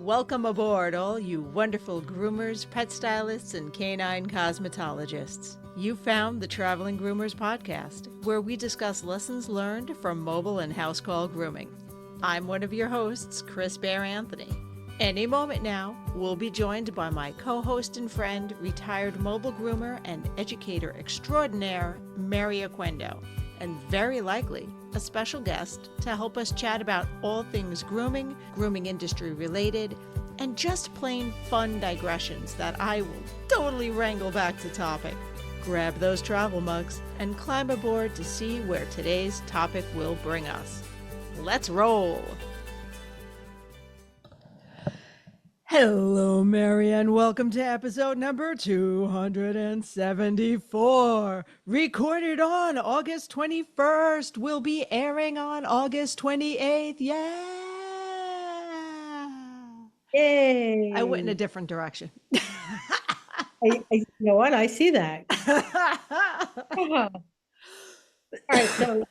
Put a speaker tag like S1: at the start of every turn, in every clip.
S1: Welcome aboard, all you wonderful groomers, pet stylists, and canine cosmetologists. You found the Traveling Groomers Podcast, where we discuss lessons learned from mobile and house call grooming. I'm one of your hosts, Chris Bear Anthony. Any moment now, we'll be joined by my co-host and friend, retired mobile groomer and educator extraordinaire, Mary Oquendo, and very likely a special guest to help us chat about all things grooming, grooming industry related, and just plain fun digressions that I will totally wrangle back to topic. Grab those travel mugs and climb aboard to see where today's topic will bring us. Let's roll! Hello, Mary, and welcome to episode number 274. Recorded on August 21st, will be airing on August 28th. Yeah!
S2: Yay!
S1: I went in a different direction.
S2: You know what? I see that. All right. So,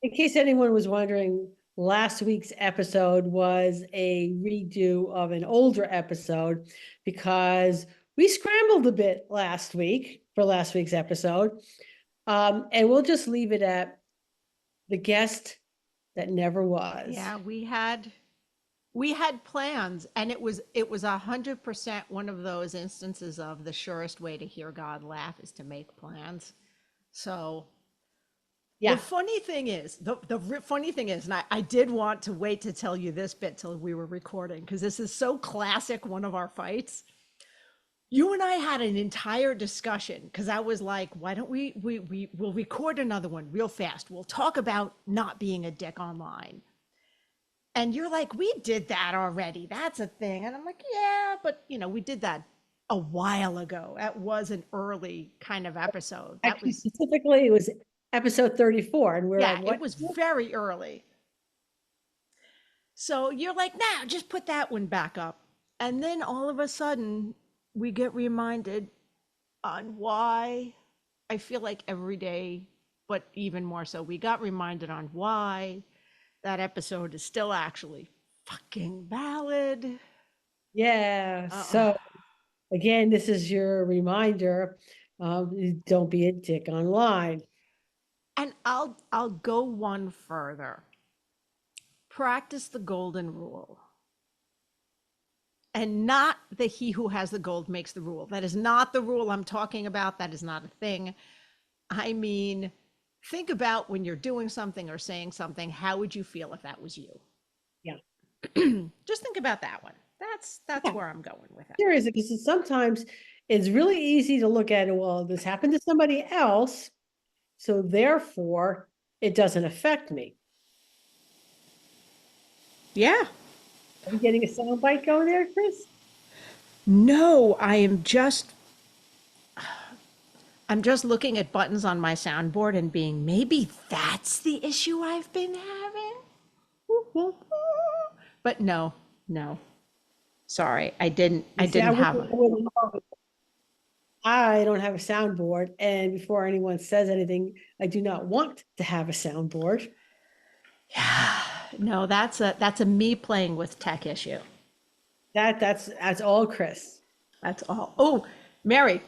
S2: in case anyone was wondering, last week's episode was a redo of an older episode because we scrambled a bit last week for last week's episode. And we'll just leave it at the guest that never was.
S1: Yeah, we had plans, and it was 100% one of those instances of the surest way to hear God laugh is to make plans. So yeah. The funny thing is, and I did want to wait to tell you this bit till we were recording, because this is so classic one of our fights. You and I had an entire discussion, because I was like, why don't we'll record another one real fast. We'll talk about not being a dick online. And you're like, we did that already. That's a thing. And I'm like, yeah, but we did that a while ago. That was an early kind of episode.
S2: Specifically, it was episode 34, and
S1: it was very early. So you're like, nah, just put that one back up. And then all of a sudden we get reminded on why. I feel like every day, but even more so, we got reminded on why that episode is still actually fucking valid.
S2: Yeah. So again, this is your reminder, don't be a dick online.
S1: And I'll go one further. Practice the golden rule. And not the he who has the gold makes the rule. That is not the rule I'm talking about. That is not a thing. I mean, think about when you're doing something or saying something, how would you feel if that was you?
S2: Yeah.
S1: Just think about that one. That's where I'm going with it.
S2: Seriously, because sometimes it's really easy to look at it, well, this happened to somebody else, so therefore it doesn't affect me.
S1: Yeah.
S2: Are you getting a soundbite going there, Chris?
S1: No, I'm just looking at buttons on my soundboard and being, maybe that's the issue I've been having. But no. Sorry, I don't have
S2: a soundboard, and before anyone says anything, I do not want to have a soundboard.
S1: Yeah. No, that's a me playing with tech issue.
S2: That's all, Chris.
S1: That's all. Oh, Mary,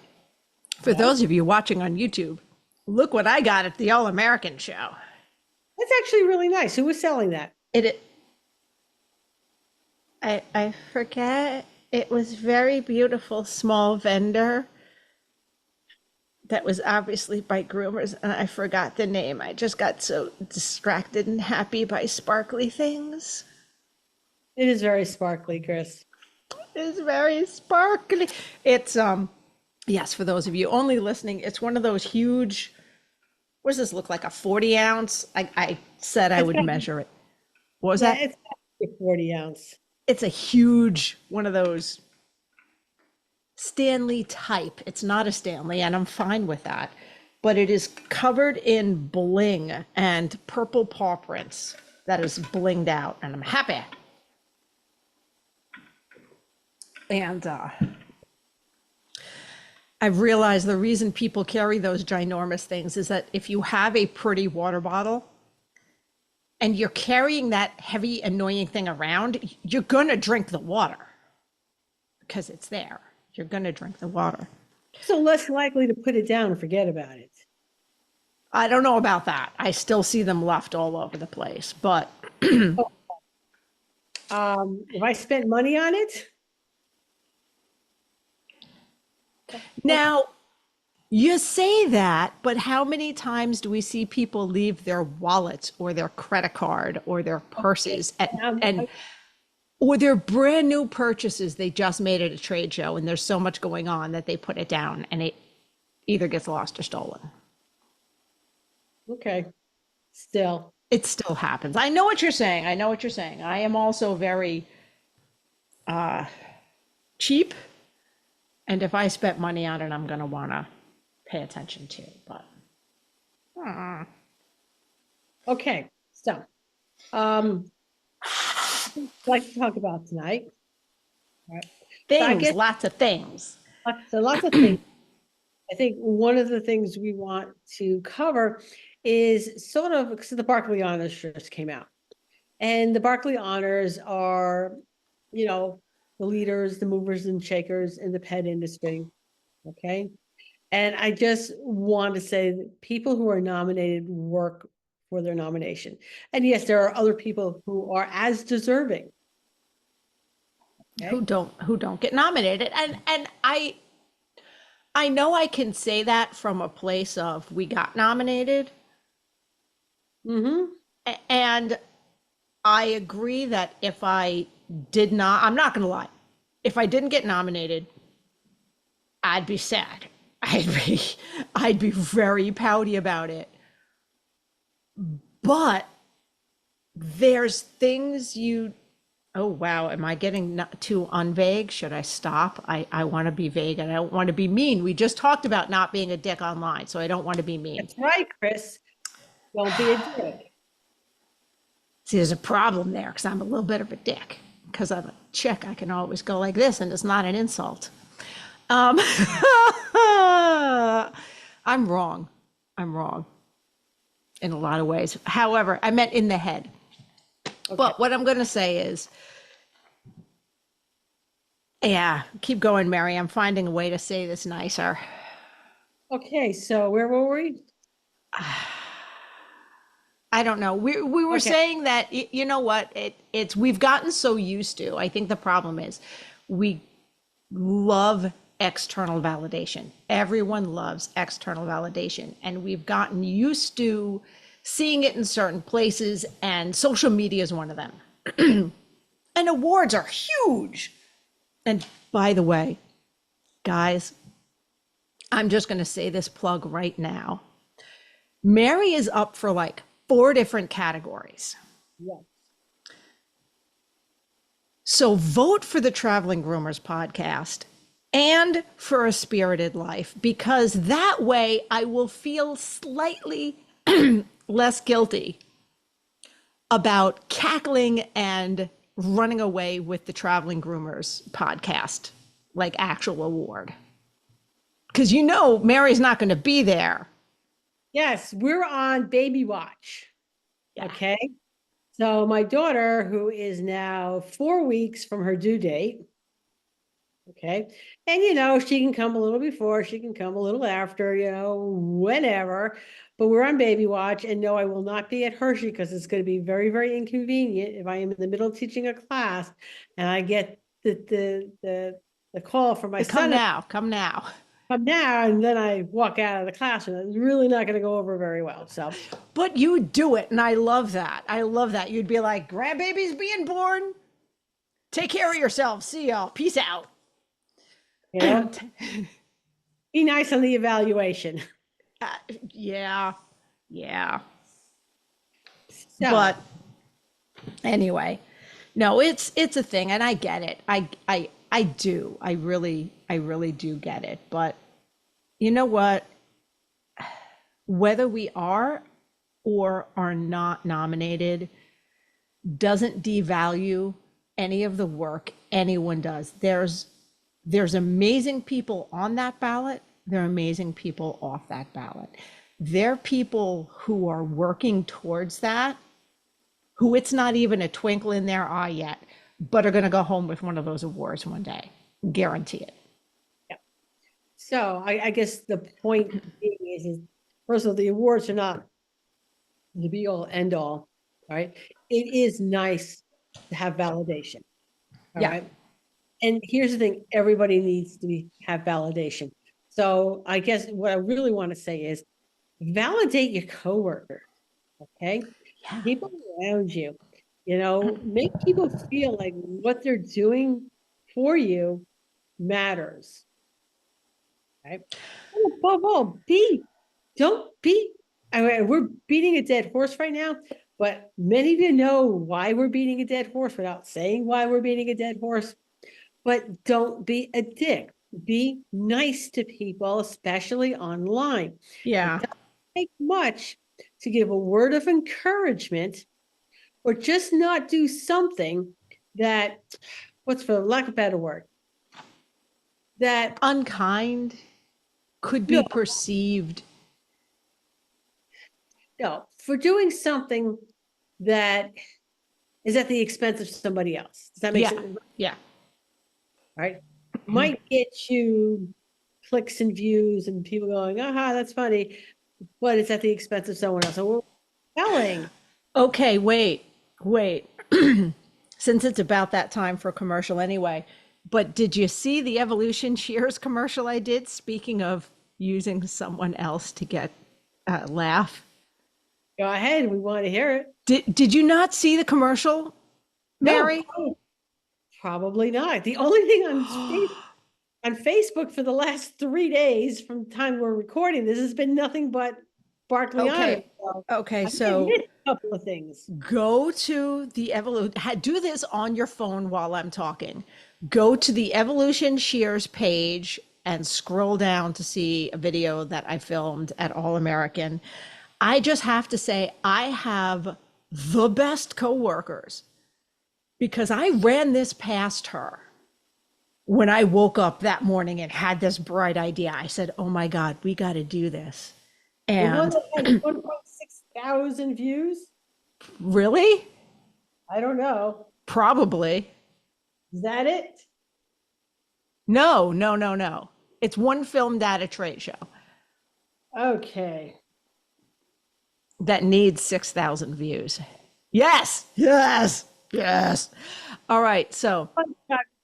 S1: for those of you watching on YouTube, look what I got at the All American show.
S2: That's actually really nice. Who was selling that?
S1: I forget. It was very beautiful, small vendor that was obviously by groomers, and I forgot the name. I just got so distracted and happy by sparkly things.
S2: It is very sparkly, Chris.
S1: It is very sparkly. It's yes, for those of you only listening, it's one of those huge, what does this look like, a 40 ounce? I said I would measure it. What was that?
S2: It's a 40 ounce.
S1: It's a huge one of those Stanley type. It's not a Stanley, and I'm fine with that. But it is covered in bling and purple paw prints that is blinged out, and I'm happy. And I've realized the reason people carry those ginormous things is that if you have a pretty water bottle, and you're carrying that heavy, annoying thing around, you're going to drink the water because it's there. You're going to drink the water.
S2: So less likely to put it down and forget about it.
S1: I don't know about that. I still see them left all over the place, but
S2: if I spent money on it.
S1: Now, you say that, but how many times do we see people leave their wallets or their credit card or their purses and or their brand new purchases they just made at a trade show, and there's so much going on that they put it down and it either gets lost or stolen.
S2: Okay. Still.
S1: It still happens. I know what you're saying. I am also very cheap. And if I spent money on it, I'm going to want to pay attention to. But
S2: okay. So, I'd like to talk about tonight. All right.
S1: Things, lots of things.
S2: So lots of things. I think one of the things we want to cover is sort of, because the Barkley Honors just came out. And the Barkley Honors are, the leaders, the movers and shakers in the pet industry. Okay. And I just want to say that people who are nominated work for their nomination. And yes, there are other people who are as deserving.
S1: Okay? Who don't get nominated. And I know I can say that from a place of we got nominated.
S2: Mm-hmm.
S1: And I agree that if I did not, I'm not going to lie, if I didn't get nominated, I'd be sad. I'd be very pouty about it. But there's things oh, wow. Am I getting too unvague? Should I stop? I want to be vague and I don't want to be mean. We just talked about not being a dick online, so I don't want to be mean.
S2: That's right, Chris. Don't be a dick.
S1: See, there's a problem there because I'm a little bit of a dick. Because I'm a chick, I can always go like this and it's not an insult. I'm wrong. In a lot of ways. However, I meant in the head. Okay. But what I'm going to say is, yeah, keep going, Mary. I'm finding a way to say this nicer.
S2: Okay, so where were we?
S1: I don't know. We were saying that, you know what, we've gotten so used to, I think the problem is we love external validation. Everyone loves external validation. And we've gotten used to seeing it in certain places, and social media is one of them. And awards are huge. And by the way, guys, I'm just going to say this plug right now. Mary is up for like 4 different categories.
S2: Yes.
S1: So vote for the Traveling Groomers Podcast and for A Spirited Life, because that way I will feel slightly less guilty about cackling and running away with the Traveling Groomers Podcast, like actual award. Because Mary's not going to be there.
S2: Yes, we're on baby watch. Yeah. Okay. So my daughter, who is now 4 weeks from her due date. Okay. And, she can come a little before, she can come a little after, whenever. But we're on baby watch. And no, I will not be at Hershey because it's going to be very, very inconvenient if I am in the middle of teaching a class and I get the call from my son.
S1: Come now.
S2: And then I walk out of the classroom. It's really not going to go over very well. So,
S1: but you do it, and I love that. You'd be like, "Grandbaby's being born. Take care of yourself. See y'all. Peace out."
S2: Yeah. Be nice on the evaluation.
S1: Yeah.
S2: So.
S1: But anyway, no, it's a thing, and I get it. I do. I really do get it. But you know what? Whether we are or are not nominated doesn't devalue any of the work anyone does. There's amazing people on that ballot. There are amazing people off that ballot. There are people who are working towards that who it's not even a twinkle in their eye yet, but are going to go home with one of those awards one day. Guarantee it.
S2: Yeah. So I guess the point being is first of all, the awards are not the be all end all. Right. It is nice to have validation. All
S1: Yeah.
S2: right. And here's the thing, everybody needs to have validation. So I guess what I really want to say is validate your coworker. Okay.
S1: Yeah.
S2: People around you, make people feel like what they're doing for you matters. Right. And above all, don't be, I mean, we're beating a dead horse right now, but many of you know why we're beating a dead horse without saying why we're beating a dead horse. But don't be a dick. Be nice to people, especially online.
S1: Yeah.
S2: It doesn't take much to give a word of encouragement or just not do something that, what's for lack of a better word, that
S1: Unkind could be
S2: no,
S1: perceived.
S2: no, for doing something that is at the expense of somebody else. Does that make
S1: Yeah.
S2: sense?
S1: Yeah.
S2: Right? Might get you clicks and views and people going, aha, that's funny, but it's at the expense of someone else. So we're telling.
S1: Okay, wait. Since it's about that time for a commercial anyway, but did you see the Evolution Cheers commercial I did? Speaking of using someone else to get a laugh.
S2: Go ahead, we want to hear it.
S1: Did you not see the commercial, Mary?
S2: No, probably not. The only thing on Facebook for the last 3 days from the time we're recording this has been nothing but Barkley Island.
S1: Okay,
S2: I
S1: so
S2: missed a couple of things.
S1: go to the Evolution, do this on your phone while I'm talking. Go to the Evolution Shears page and scroll down to see a video that I filmed at All American. I just have to say, I have the best coworkers because I ran this past her when I woke up that morning and had this bright idea. I said, oh my God, we got to do this.
S2: The one
S1: And
S2: that had 1.6 thousand views?
S1: really?
S2: I don't know.
S1: Probably.
S2: Is that it?
S1: No. It's one filmed at a trade show
S2: Okay.
S1: that needs 6,000 views. Yes. All right. So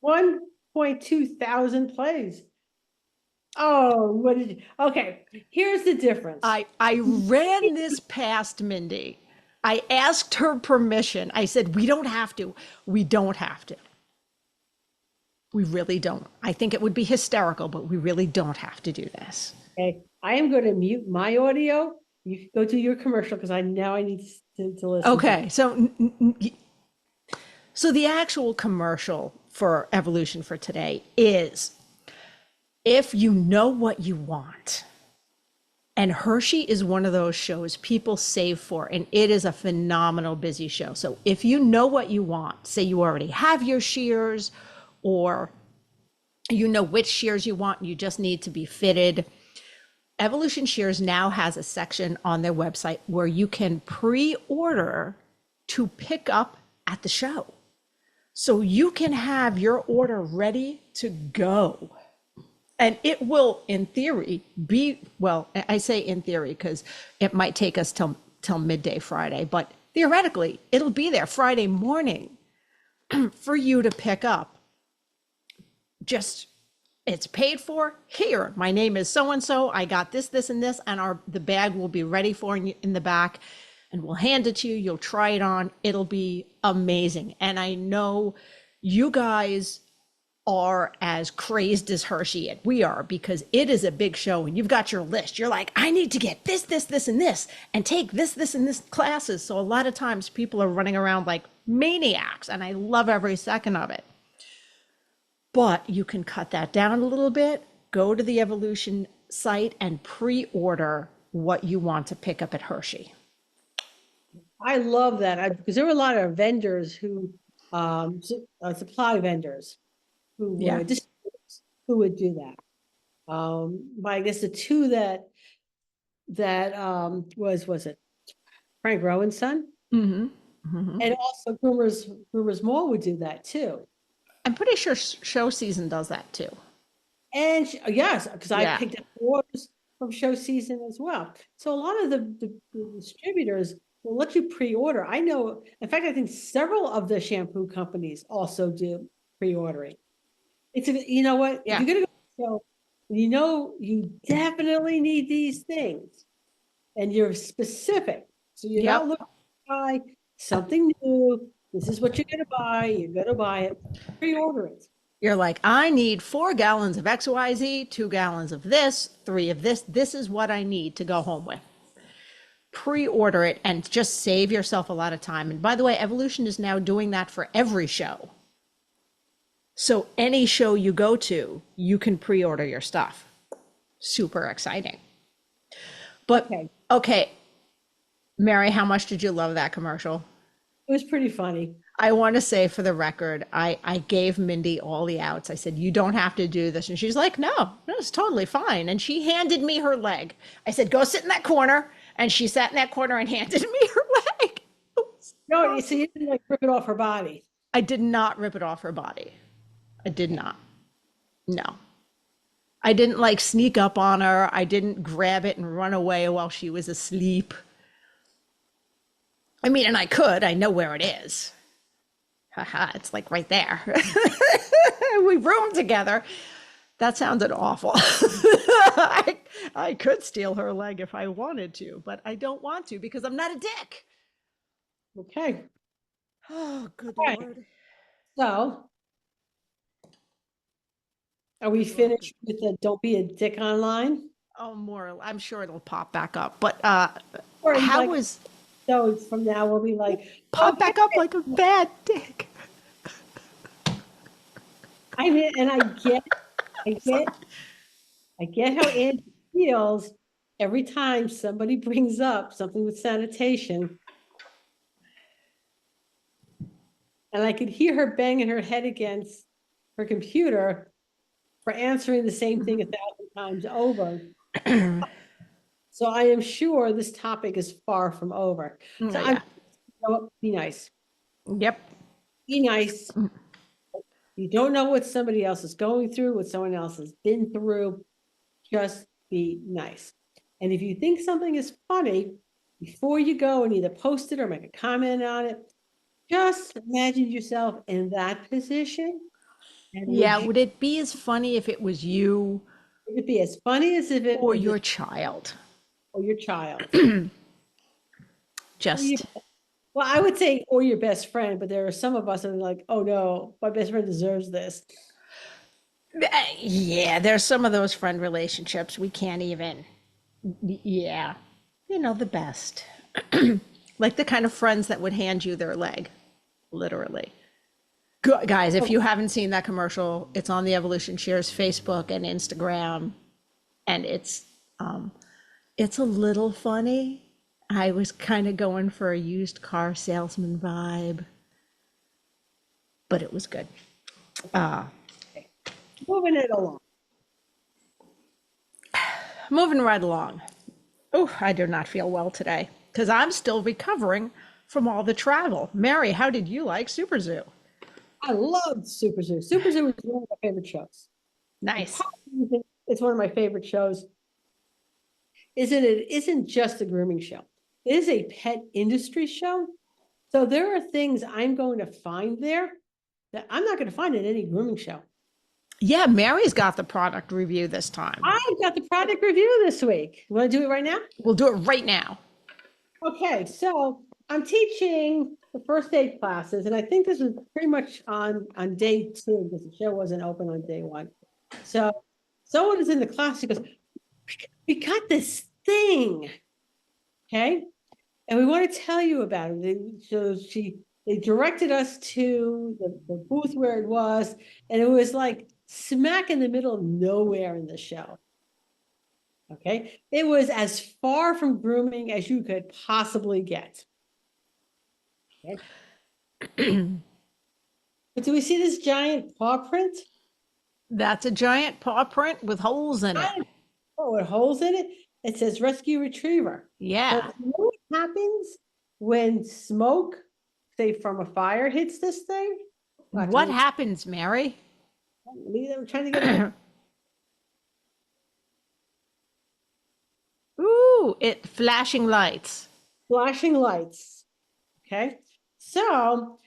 S2: 1.2 thousand plays. Oh, what did you? Okay, here's the difference.
S1: I ran this past Mindy. I asked her permission. I said, we don't have to. We don't have to. We really don't. I think it would be hysterical, but we really don't have to do this.
S2: Okay, I am going to mute my audio. You can go do your commercial because I need to listen.
S1: Okay, so the actual commercial for Evolution for today is, if you know what you want, and Hershey is one of those shows people save for, and it is a phenomenal busy show. So if you know what you want, say you already have your shears, or you know which shears you want, you just need to be fitted. Evolution Shears now has a section on their website where you can pre-order to pick up at the show. So you can have your order ready to go. And it will, in theory, be, well, I say in theory because it might take us till midday Friday, but theoretically, it'll be there Friday morning for you to pick up. Just, it's paid for. Here, my name is so-and-so. I got this, and this, and the bag will be ready for you in the back, and we'll hand it to you. You'll try it on. It'll be amazing. And I know you guys are as crazed as Hershey and we are, because it is a big show and you've got your list. You're like, I need to get this, and this, and take this, and this classes. So a lot of times people are running around like maniacs, and I love every second of it. But you can cut that down a little bit, go to the Evolution site and pre-order what you want to pick up at Hershey.
S2: I love that because there were a lot of vendors who, supply vendors who would do that. But I guess the two that was it Frank Rowan's son?
S1: Mm-hmm.
S2: And also Groomers Mall would do that too.
S1: I'm pretty sure show season does that too.
S2: And yes, because I
S1: Yeah.
S2: picked up orders from show season as well. So a lot of the distributors will let you pre-order. I know, in fact, I think several of the shampoo companies also do pre-ordering. You know what?
S1: Yeah.
S2: If you're gonna go to a show, you know you definitely need these things, and you're specific. So you're not looking to buy something new. This is what you're gonna buy. You're gonna buy it. Pre-order it.
S1: You're like, I need 4 gallons of XYZ, 2 gallons of this, 3 of this. This is what I need to go home with. Pre-order it and just save yourself a lot of time. And by the way, Evolution is now doing that for every show. So any show you go to, you can pre-order your stuff. Super exciting. But okay, Mary, how much did you love that commercial?
S2: It was pretty funny.
S1: I want to say for the record, I gave Mindy all the outs. I said, you don't have to do this. And she's like, no, it's totally fine. And she handed me her leg. I said, go sit in that corner. And she sat in that corner and handed me her leg.
S2: No, so you didn't like rip it off her body.
S1: I did not rip it off her body. I did not. No. I didn't like sneak up on her. I didn't grab it and run away while she was asleep. I mean, and I could. I know where it is. Haha, it's like right there. We roomed together. That sounded awful. I could steal her leg if I wanted to, but I don't want to because I'm not a dick.
S2: Okay.
S1: Oh, good
S2: All right.
S1: Lord.
S2: So, are we finished with the don't be a dick online?
S1: Oh, more. I'm sure it'll pop back up. But
S2: Or
S1: how
S2: like,
S1: was
S2: so from now we'll be like
S1: pop back up like a bad dick?
S2: I mean, and I get how Angie feels every time somebody brings up something with sanitation. And I could hear her banging her head against her computer for answering the same thing 1,000 times over. So I am sure this topic is far from over. So
S1: Yeah.
S2: be nice.
S1: Yep.
S2: Be nice. You don't know what somebody else is going through, what someone else has been through. Just be nice. And if you think something is funny, before you go and either post it or make a comment on it, just imagine yourself in that position. And
S1: Yeah. Would it be as funny if it was you
S2: would it be as funny as if it
S1: or
S2: was
S1: your child?
S2: or your child?
S1: Just.
S2: Well, I would say or your best friend, but there are some of us that are like, oh no, my best friend deserves this.
S1: Yeah, there's some of those friend relationships we can't even. Yeah, the best. Like the kind of friends that would hand you their leg, literally. Guys, if you haven't seen that commercial, it's on the Evolution Shares Facebook and Instagram, and it's a little funny. I was kind of going for a used car salesman vibe, but it was good.
S2: Moving it along.
S1: Moving right along. Oh, I do not feel well today because I'm still recovering from all the travel. Mary, how did you like Super Zoo?
S2: I loved Super Zoo. Super Zoo was one of my favorite shows.
S1: Nice.
S2: It's one of my favorite shows. It isn't just a grooming show. It is a pet industry show. So there are things I'm going to find there that I'm not going to find in any grooming show.
S1: Yeah, Mary's got the product review this time.
S2: I've got the product review this week. You want to do it right now?
S1: We'll do it right now.
S2: Okay, so I'm teaching the first aid classes, and I think this is pretty much on day 2 because the show wasn't open on day 1. So someone is in the class, he goes, we got this thing, okay? And we want to tell you about it. They directed us to the booth where it was, and it was like smack in the middle of nowhere in the show. Okay, it was as far from grooming as you could possibly get. Okay. But do we see this giant paw print?
S1: That's a giant paw print with holes in it.
S2: Oh, with holes in it? It says rescue retriever.
S1: Yeah.
S2: So you know what happens when smoke say from a fire hits this thing. Watch,
S1: What happens, Mary?
S2: I'm trying to get it.
S1: Ooh, it flashing lights.
S2: Flashing lights. Okay. So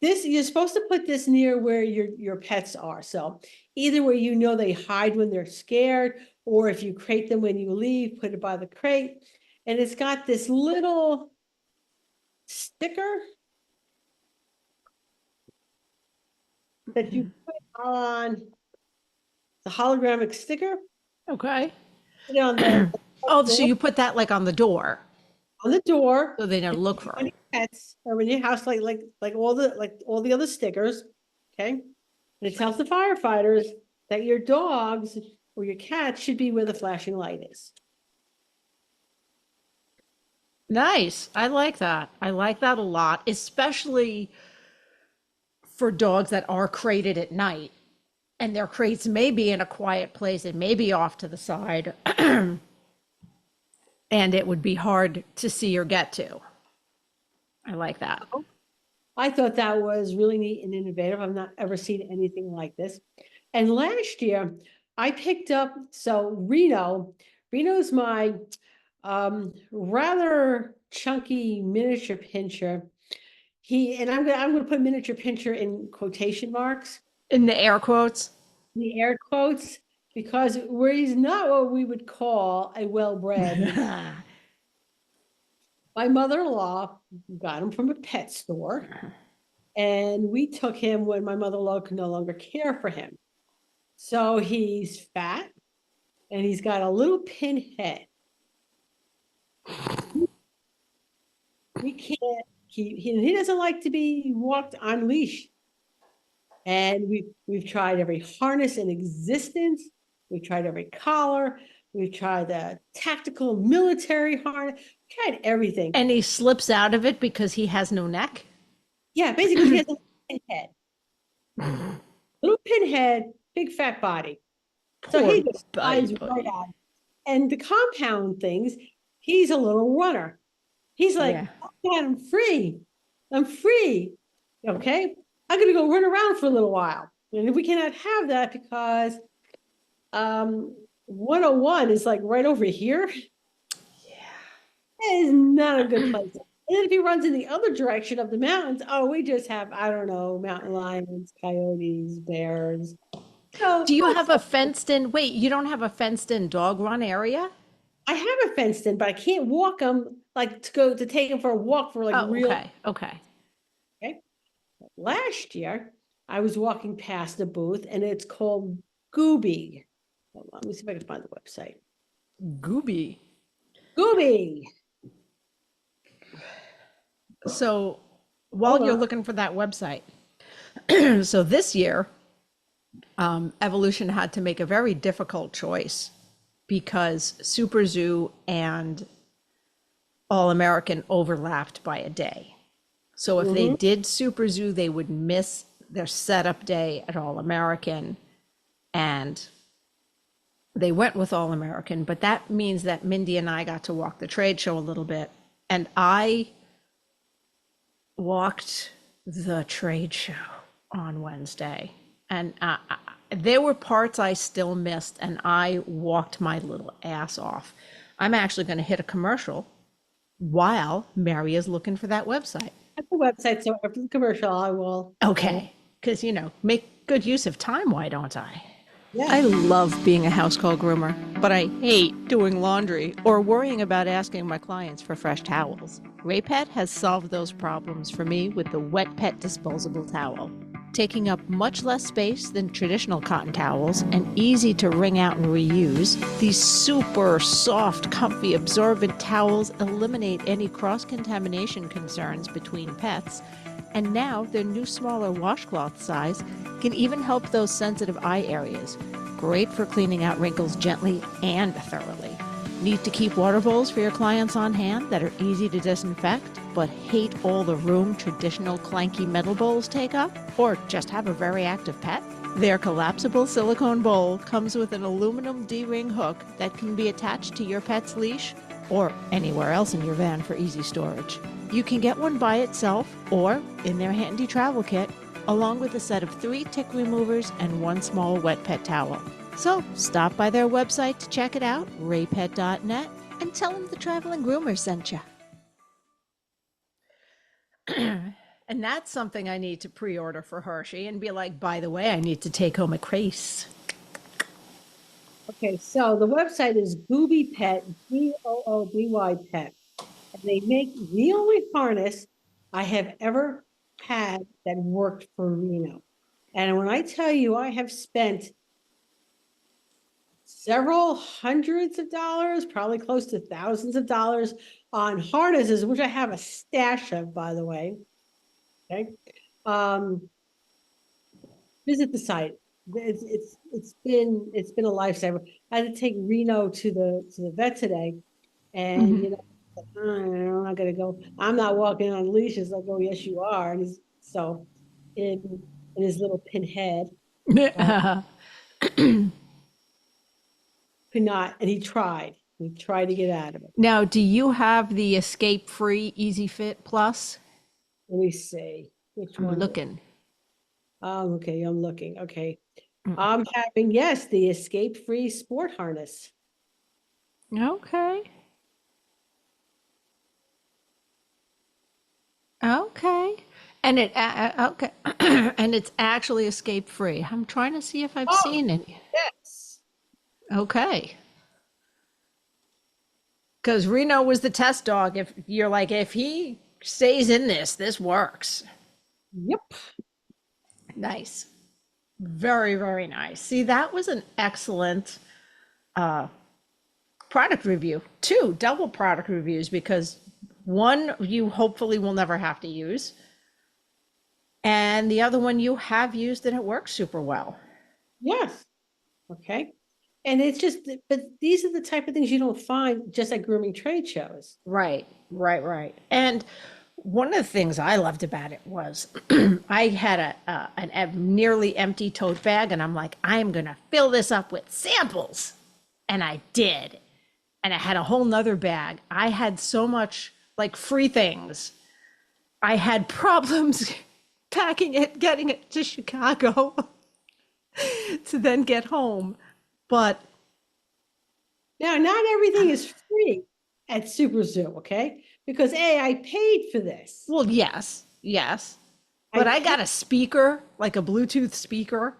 S2: this, you're supposed to put this near where your pets are. So either where you know they hide when they're scared, or if you crate them when you leave, put it by the crate. And it's got this little sticker that you put on the holographic sticker.
S1: Okay.
S2: Put it on the
S1: Oh, so you put that like on the door
S2: on the door.
S1: so they don't look for
S2: On
S1: it.
S2: your pets or in your house, like all the other stickers. Okay. And it tells the firefighters that your dogs or your cats should be where the flashing light is.
S1: Nice. I like that. I like that a lot, especially for dogs that are crated at night. And their crates may be in a quiet place, it may be off to the side, and it would be hard to see or get to. I like that.
S2: I thought that was really neat and innovative. I've not ever seen anything like this. And last year I picked up, so Reno's my rather chunky miniature pinscher. I'm gonna put miniature pinscher in quotation marks.
S1: In the air quotes.
S2: The air quotes, because where he's not what we would call a well-bred. My mother-in-law got him from a pet store, and we took him when my mother-in-law could no longer care for him. So he's fat, and he's got a little pin head. We can't keep, he doesn't like to be walked on leash. And we've tried every harness in existence. We've tried every collar. We've tried the tactical military harness. Tried everything.
S1: And he slips out of it because he has no neck?
S2: Yeah, basically he has a pinhead. Little pinhead, big fat body. So he just flies right out. And the compound things, he's a little runner. He's like,
S1: Yeah.
S2: oh God, I'm free. I'm free. Okay. I'm going to go run around for a little while. And we cannot have that because 101 is like right over here. Yeah. It is not a good place. And then if he runs in the other direction of the mountains, we just have, I don't know, mountain lions, coyotes, bears. So,
S1: do you have a fenced in, wait, you don't have a fenced in dog run area?
S2: I have a fenced in, but I can't walk them, like to take them for a walk for like real.
S1: Okay.
S2: Last year, I was walking past a booth and it's called Gooby. Hold on, let me see if I can find the website.
S1: Gooby. So while you're looking for that website, so this year, Evolution had to make a very difficult choice because Super Zoo and All American overlapped by a day. So if they did Super Zoo, they would miss their setup day at All American, and they went with All American. But that means that Mindy and I got to walk the trade show a little bit, and I walked the trade show on Wednesday, and there were parts I still missed, and I walked my little ass off. I'm actually going to hit a commercial while Mary is looking for that website.
S2: At the website, so after the commercial, I will.
S1: Okay, because, make good use of time, why don't I?
S2: Yeah.
S1: I love being a house call groomer, but I hate doing laundry or worrying about asking my clients for fresh towels. Raypet has solved those problems for me with the Wet Pet disposable towel. Taking up much less space than traditional cotton towels and easy to wring out and reuse, these super soft, comfy, absorbent towels eliminate any cross-contamination concerns between pets. And now their new smaller washcloth size can even help those sensitive eye areas. Great for cleaning out wrinkles gently and thoroughly. Need to keep water bowls for your clients on hand that are easy to disinfect, but hate all the room traditional clanky metal bowls take up? Or just have a very active pet? Their collapsible silicone bowl comes with an aluminum D-ring hook that can be attached to your pet's leash or anywhere else in your van for easy storage. You can get one by itself or in their handy travel kit, along with a set of 3 tick removers and 1 small wet pet towel. So stop by their website to check it out, raypet.net, and tell them the Traveling Groomers sent you. And that's something I need to pre-order for Hershey and be like, by the way, I need to take home a case.
S2: Okay, so the website is Gooby Pet, Gooby Pet. And they make the only harness I have ever had that worked for Reno. And when I tell you I have spent several hundreds of dollars, probably close to thousands of dollars on harnesses, which I have a stash of, by the way. Okay. Visit the site. It's been a lifesaver. I had to take Reno to the vet today, and you know, I'm not gonna go. I'm not walking on leashes. I go, yes, you are. And he's so in his little pinhead. Could not, and he tried. He tried to get out of it.
S1: Now, do you have the Escape Free Easy Fit Plus?
S2: Let me see which one.
S1: I'm looking.
S2: Oh, okay. I'm looking. Okay. I'm having, yes, the Escape Free Sport Harness.
S1: Okay. Okay. And okay. And it's actually escape free. I'm trying to see if I've seen any.
S2: Yes.
S1: Okay. Because Reno was the test dog. If you're like, if he stays in this works.
S2: Yep.
S1: Nice. Very, very nice. See, that was an excellent product review. 2 double product reviews, because one you hopefully will never have to use, and the other one you have used and it works super well.
S2: Yes. Okay. And it's just, but these are the type of things you don't find just at grooming trade shows.
S1: Right. And one of the things I loved about it was I had a nearly empty tote bag, and I'm like, I am going to fill this up with samples. And I did. And I had a whole nother bag. I had so much like free things. I had problems packing it, getting it to Chicago to then get home. But
S2: now, not everything is free at Super Zoo, okay? Because I paid for this.
S1: Well, yes. But I got a speaker, like a Bluetooth speaker.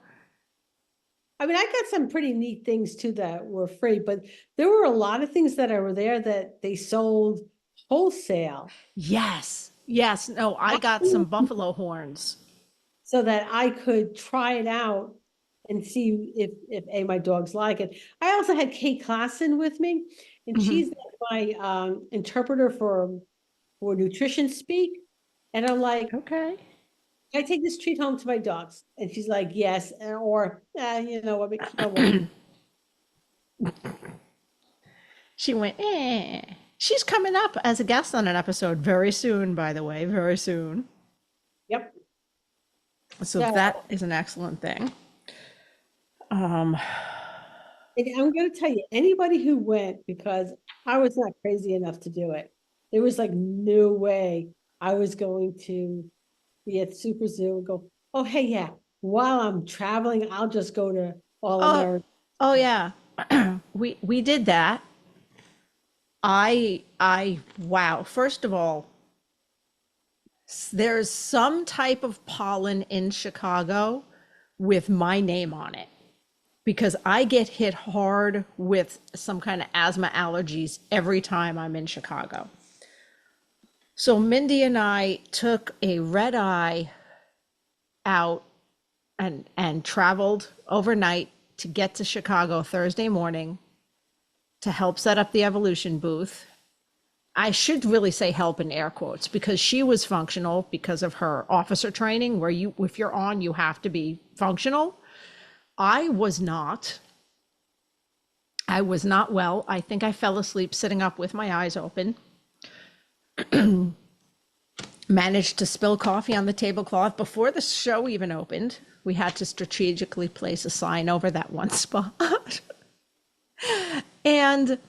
S2: I mean, I got some pretty neat things too that were free, but there were a lot of things that were there that they sold wholesale.
S1: Yes. No, I got some buffalo horns.
S2: So that I could try it out and see if my dogs like it. I also had Kate Klassen with me, and she's my interpreter for nutrition speak. And I'm like,
S1: okay,
S2: can I take this treat home to my dogs? And she's like, yes, or you know what?
S1: She went, eh. She's coming up as a guest on an episode very soon, by the way, very soon.
S2: Yep.
S1: So that is an excellent thing.
S2: And I'm going to tell you, anybody who went, because I was not crazy enough to do it, there was like no way I was going to be at Super Zoo and go, oh, hey, yeah, while I'm traveling, I'll just go to All American.
S1: Oh, yeah. we did that. Wow. First of all, there's some type of pollen in Chicago with my name on it, because I get hit hard with some kind of asthma allergies every time I'm in Chicago. So Mindy and I took a red eye out and traveled overnight to get to Chicago Thursday morning to help set up the evolution booth. I should really say help in air quotes, because she was functional because of her officer training, where if you're on, you have to be functional. I was not well. I think I fell asleep sitting up with my eyes open. Managed to spill coffee on the tablecloth before the show even opened. We had to strategically place a sign over that one spot. And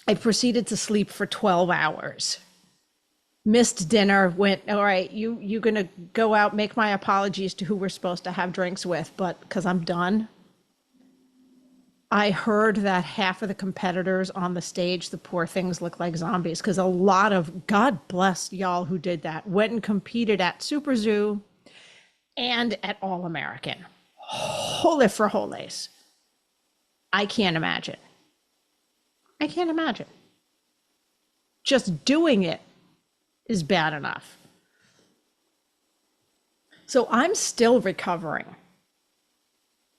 S1: I proceeded to sleep for 12 hours. missed dinner, went, all right, you gonna go out, make my apologies to who we're supposed to have drinks with, but because I'm done. I heard that half of the competitors on the stage, the poor things look like zombies, because a lot of, God bless y'all who did that, went and competed at Super Zoo and at All American. Holy for holies. I can't imagine. I can't imagine. Just doing it is bad enough. So I'm still recovering.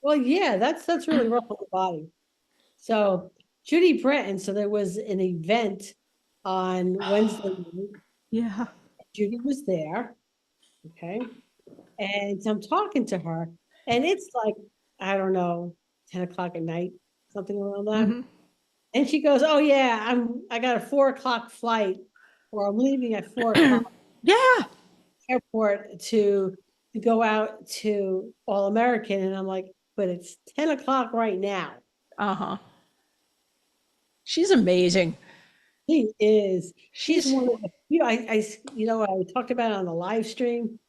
S2: Well, yeah, that's really rough on the body. So Judy Brenton, so there was an event on Wednesday night.
S1: Yeah.
S2: Judy was there. Okay. And so I'm talking to her, and it's like, I don't know, 10 o'clock at night, something around that.
S1: Mm-hmm.
S2: And she goes, oh yeah, I got a 4 o'clock flight, or I'm leaving at 4 o'clock
S1: Yeah.
S2: airport to go out to All American. And I'm like, but it's 10 o'clock right now.
S1: Uh-huh. She's amazing.
S2: She is. She's
S1: She's
S2: one of the few. I talked about it on the live stream,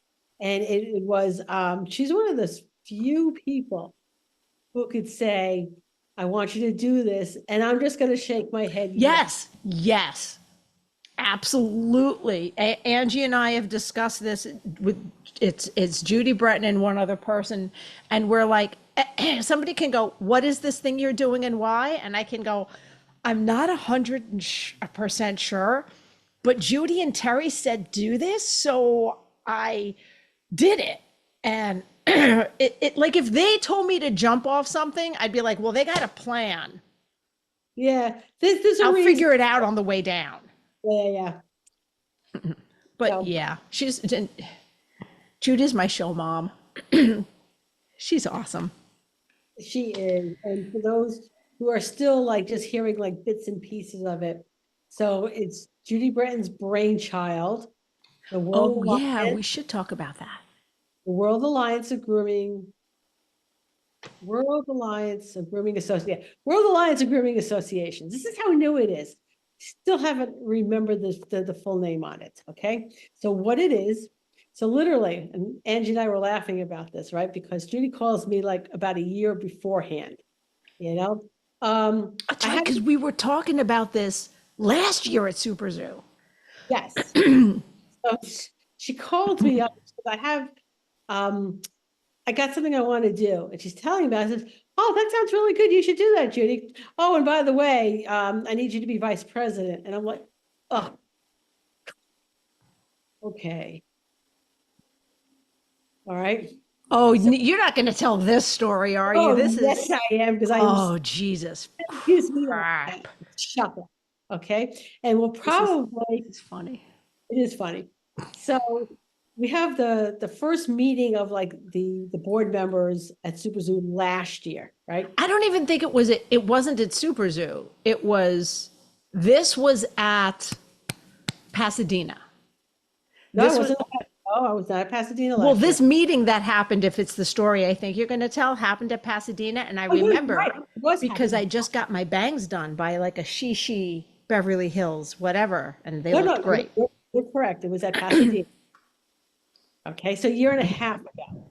S2: and it was she's one of the few people who could say, I want you to do this, and I'm just going to shake my head.
S1: yes, absolutely. Angie and I have discussed this with it's Judy Breton and one other person, and we're like, somebody can go, what is this thing you're doing and why? And I can go, I'm not 100% sure, but Judy and Terry said do this, so I did it. And it like, if they told me to jump off something, I'd be like, well, they got a plan.
S2: Yeah, there's a
S1: I'll
S2: reason.
S1: figure it out on the way down.
S2: Yeah.
S1: But
S2: So-
S1: yeah, Judy's my show mom. She's awesome.
S2: She is. And for those who are still like just hearing like bits and pieces of it, so it's Judy Bretton's brainchild, the
S1: Oh yeah, we should talk about that.
S2: the World Alliance of Grooming, World Alliance of Grooming Association, World Alliance of Grooming Associations. This is how new it is. Still haven't remembered the full name on it. Okay, so what it is. So literally, and Angie and I were laughing about this, right? Because Judy calls me like about a year beforehand, you know.
S1: That's right, because we were talking about this last year at Super Zoo.
S2: Yes. So she called me up. I have, I got something I want to do, and she's telling me about it. I said, oh, that sounds really good. You should do that, Judy. Oh, and by the way, I need you to be vice president. And I'm like, oh, okay. All right.
S1: Oh, you're not going to tell this story, are you?
S2: Oh,
S1: This
S2: yes,
S1: is.
S2: I am, because I
S1: Oh, Jesus.
S2: gives me
S1: Crap.
S2: shut up. Okay. And we'll probably,
S1: It's funny.
S2: it is funny. So we have the first meeting of like the board members at Super Zoo last year, right?
S1: I don't even think it wasn't at Super Zoo. This was at Pasadena.
S2: No,
S1: This
S2: I
S1: was-
S2: wasn't. I was not at Pasadena last
S1: Well, this
S2: year.
S1: meeting that happened, if it's the story I think you're going to tell, happened at Pasadena. And I
S2: Oh, you're
S1: remember
S2: right. It was
S1: because I
S2: happening.
S1: just got my bangs done by like a Shishi Beverly Hills, whatever. And they
S2: No,
S1: looked great.
S2: You're correct. It was at Pasadena. Okay, so a year and a half ago.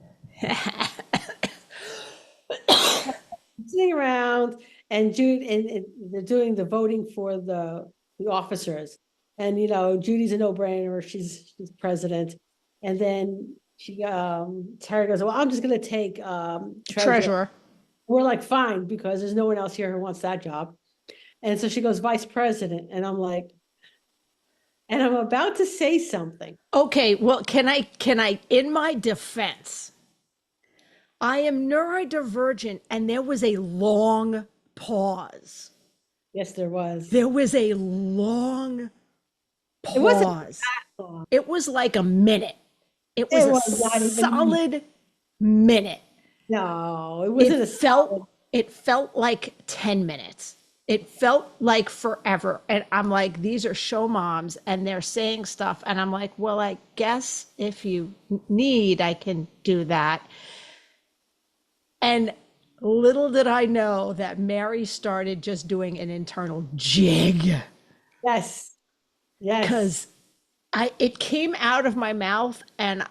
S2: Sitting around and they're doing the voting for the officers. And Judy's a no-brainer. She's president. And then Terry goes, well, I'm just gonna take treasurer. We're like, fine, because there's no one else here who wants that job. And so she goes, vice president. And I'm like, and I'm about to say something.
S1: Okay, well, can I, in my defense, I am neurodivergent, and there was a long pause.
S2: Yes, there was.
S1: There was a long pause.
S2: It wasn't that long.
S1: It was like a minute. It was
S2: not
S1: a
S2: even-
S1: solid minute.
S2: No, it wasn't.
S1: It felt like 10 minutes. It felt like forever. And I'm like, these are show moms and they're saying stuff. And I'm like, well, I guess if you need, I can do that. And little did I know that Mary started just doing an internal jig.
S2: Yes.
S1: Because it came out of my mouth, and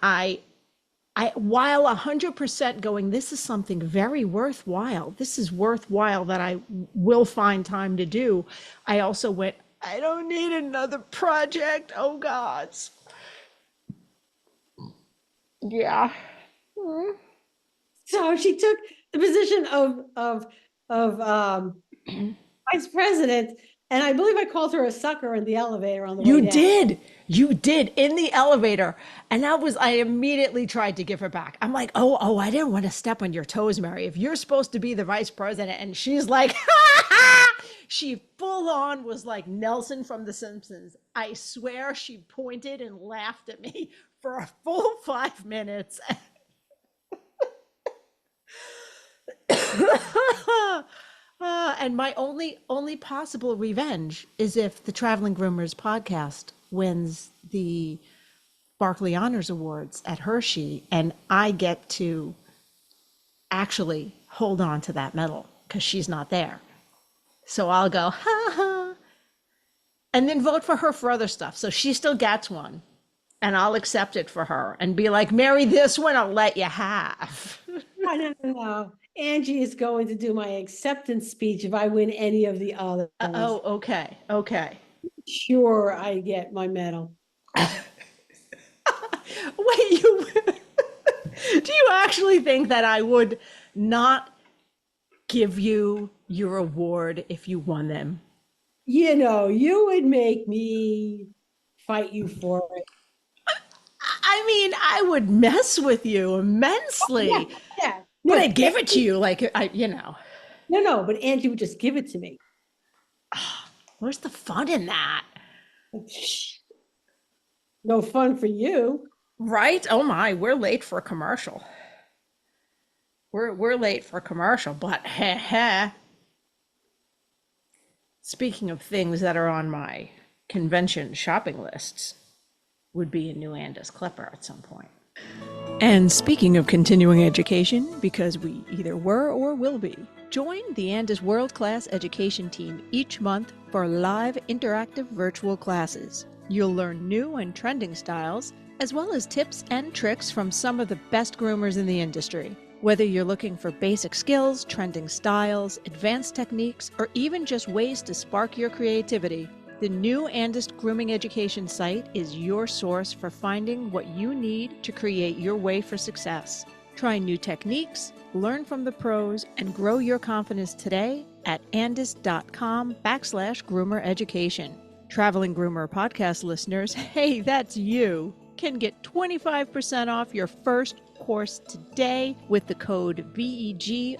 S1: while 100% going, this is something very worthwhile. This is worthwhile that I will find time to do. I also went, I don't need another project. Oh gods. Yeah.
S2: So she took the position of vice president, and I believe I called her a sucker in the elevator on the way
S1: You
S2: down.
S1: did. You did in the elevator. And I immediately tried to give her back. I'm like, oh, I didn't want to step on your toes, Mary. If you're supposed to be the vice president, and she's like, ha ha, she full on was like Nelson from The Simpsons. I swear she pointed and laughed at me for a full 5 minutes. And my only possible revenge is if the Traveling Groomers podcast wins the Barkley Honors Awards at Hershey, and I get to actually hold on to that medal because she's not there. So I'll go, ha ha, and then vote for her for other stuff. So she still gets one, and I'll accept it for her and be like, Mary, this one I'll let you have.
S2: No. Angie is going to do my acceptance speech if I win any of the others.
S1: Oh, okay. Okay.
S2: Sure, I get my medal.
S1: Wait, do you actually think that I would not give you your award if you won them?
S2: You know, you would make me fight you for it.
S1: I mean, I would mess with you immensely.
S2: Yeah.
S1: But I'd give it to you like I.
S2: No, but Angie would just give it to me.
S1: Where's the fun in that?
S2: No fun for you.
S1: Right? Oh my, we're late for a commercial. We're late for a commercial, but heh. Speaking of things that are on my convention shopping lists, would be a new Andis Clipper at some point. And speaking of continuing education, because we either were or will be, join the Andis World Class Education team each month for live interactive virtual classes. You'll learn new and trending styles, as well as tips and tricks from some of the best groomers in the industry. Whether you're looking for basic skills, trending styles, advanced techniques, or even just ways to spark your creativity, the new Andis Grooming Education site is your source for finding what you need to create your way for success. Try new techniques, learn from the pros, and grow your confidence today at andis.com/groomer education. Traveling Groomer Podcast listeners, hey, that's you, can get 25% off your first course today with the code VEGROOMING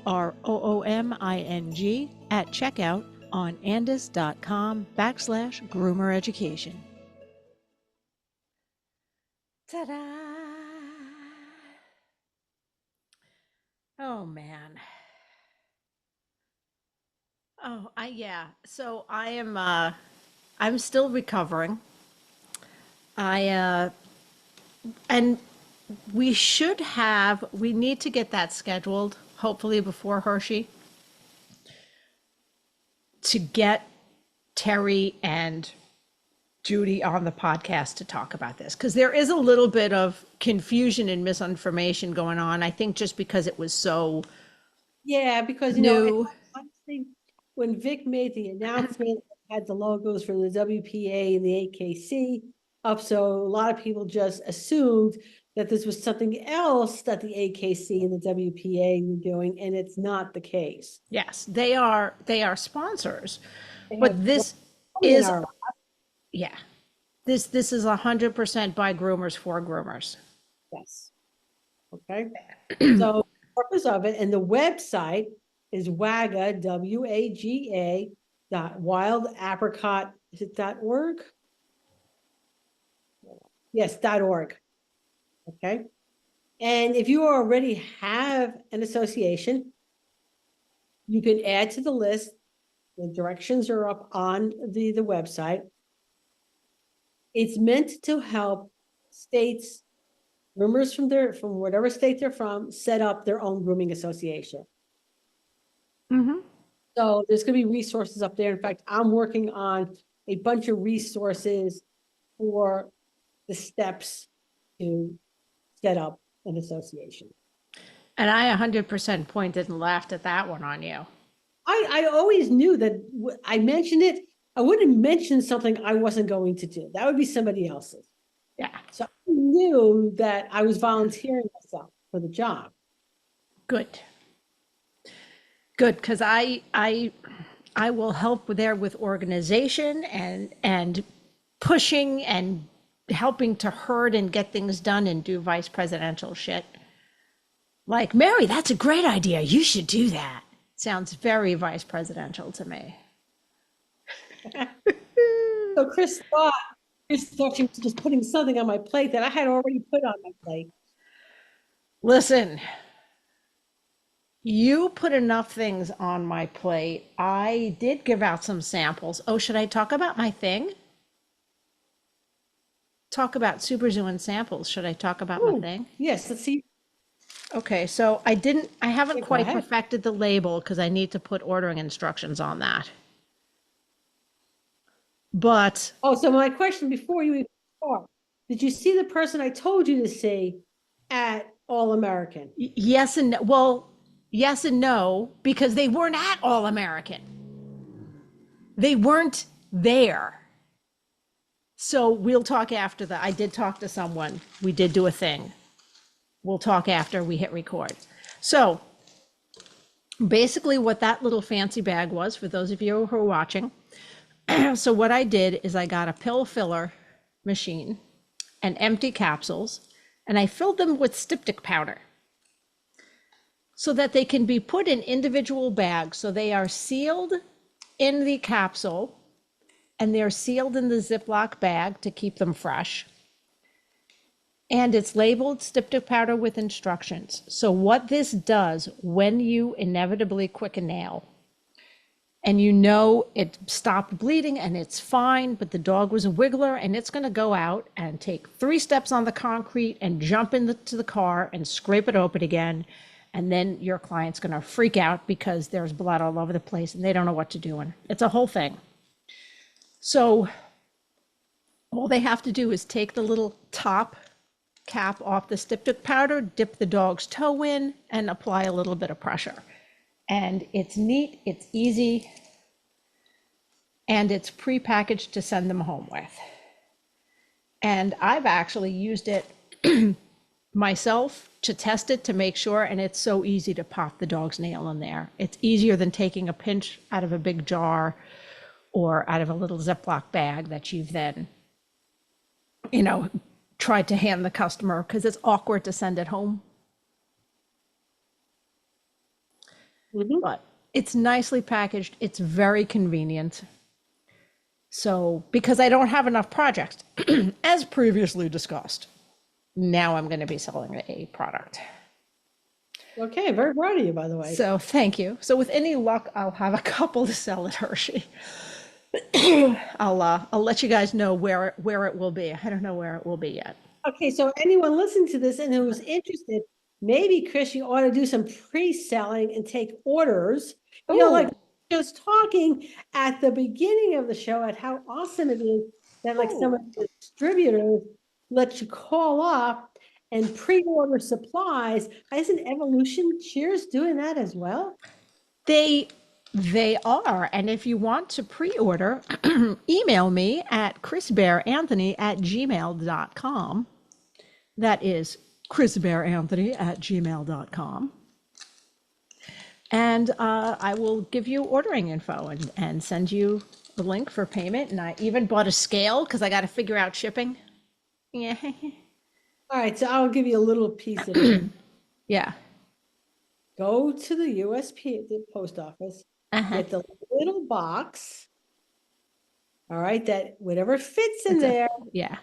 S1: at checkout on andis.com/groomer education. Ta-da! Oh man. Oh, So I am I'm still recovering. And we need to get that scheduled, hopefully before Hershey, to get Terry and Judy on the podcast to talk about this, because there is a little bit of confusion and misinformation going on. I think just because it was so
S2: because
S1: new.
S2: Honestly, when Vic made the announcement, it had the logos for the WPA and the AKC up, so a lot of people just assumed that this was something else that the AKC and the WPA were doing, and it's not the case.
S1: Yes, they are sponsors, but this is this is 100% by groomers for groomers.
S2: Yes. Okay. So the purpose of it, and the website is WAGA, WAGA .wildapricot, is it .org? Yes, .org. Okay. And if you already have an association, you can add to the list. The directions are up on the website. It's meant to help states, groomers from whatever state they're from, set up their own grooming association.
S1: Mm-hmm.
S2: So there's going to be resources up there. In fact, I'm working on a bunch of resources for the steps to set up an association.
S1: And I 100% pointed and laughed at that one on you.
S2: I always knew that I mentioned it. I wouldn't mention something I wasn't going to do. That would be somebody else's.
S1: Yeah.
S2: So I knew that I was volunteering myself for the job.
S1: Good. Good, because I will help there with organization and pushing and helping to herd and get things done and do vice presidential shit. Like, Mary, that's a great idea. You should do that. Sounds very vice presidential to me.
S2: So Chris thought she was just putting something on my plate that I had already put on my plate.
S1: Listen, you put enough things on my plate. I did give out some samples. Oh, should I talk about my thing? Talk about Super Zoo and samples. Should I talk about my thing?
S2: Yes, let's see.
S1: Okay, so I haven't
S2: Go
S1: quite
S2: ahead.
S1: perfected the label because I need to put ordering instructions on that. But
S2: Oh, so my question before you even start, did you see the person I told you to see at All American?
S1: yes and no. Well, yes and no, because they weren't at All American. They weren't there. So we'll talk after that. I did talk to someone. We did do a thing. We'll talk after we hit record. So basically what that little fancy bag was, for those of you who are watching. So what I did is I got a pill filler machine and empty capsules, and I filled them with styptic powder so that they can be put in individual bags. So they are sealed in the capsule and they're sealed in the Ziploc bag to keep them fresh. And it's labeled styptic powder with instructions. So what this does when you inevitably quick a nail and you know it stopped bleeding and it's fine, but the dog was a wiggler and it's going to go out and take 3 steps on the concrete and jump into the car and scrape it open again. And then your client's going to freak out because there's blood all over the place and they don't know what to do. And it's a whole thing. So all they have to do is take the little top cap off the styptic powder, dip the dog's toe in, and apply a little bit of pressure. And it's neat, it's easy, and it's pre-packaged to send them home with. And I've actually used it myself to test it to make sure, and it's so easy to pop the dog's nail in there. It's easier than taking a pinch out of a big jar or out of a little Ziploc bag that you've then, tried to hand the customer because it's awkward to send it home.
S2: Mm-hmm.
S1: But it's nicely packaged. It's very convenient. So because I don't have enough projects, as previously discussed, now I'm going to be selling a product.
S2: Okay, very proud of you, by the way.
S1: So thank you. So with any luck, I'll have a couple to sell at Hershey. I'll let you guys know where it will be. I don't know where it will be yet.
S2: Okay, so anyone listening to this and who's interested, maybe Chris, you ought to do some pre-selling and take orders. Like just talking at the beginning of the show at how awesome it is that like some of the distributors let you call up and pre-order supplies. Isn't Evolution Cheers doing that as well?
S1: They are. And if you want to pre-order, email me at chrisbearanthony@gmail.com. That is chrisbearanthony@gmail.com. And I will give you ordering info and send you the link for payment. And I even bought a scale because I got to figure out shipping. Yeah.
S2: All right, so I'll give you a little piece of it.
S1: Yeah.
S2: Go to the USP, the post office, get the little box. All right, that whatever fits in there.
S1: Yeah.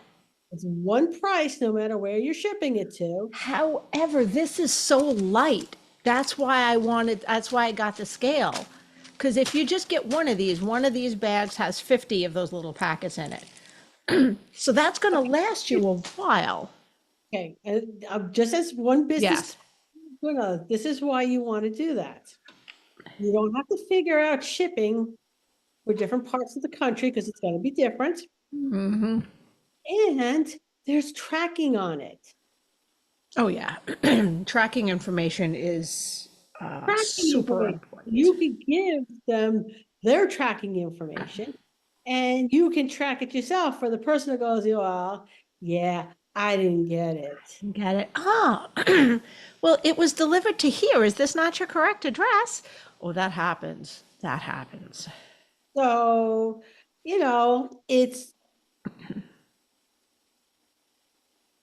S2: It's one price no matter where you're shipping it to.
S1: However, this is so light. That's why I got the scale. Because if you just get one of these bags has 50 of those little packets in it. So that's going to last you a while.
S2: Okay, and just as one business,
S1: Yes.
S2: This is why you want to do that. You don't have to figure out shipping for different parts of the country because it's going to be different.
S1: Mm-hmm.
S2: And there's tracking on it.
S1: Oh, yeah. Tracking information is
S2: Tracking
S1: super
S2: information.
S1: important.
S2: You can give them their tracking information and you can track it yourself for the person who goes, well, yeah, I didn't get it.
S1: Get it? Oh, well, it was delivered to here. Is this not your correct address? Oh, that happens. That happens.
S2: So, it's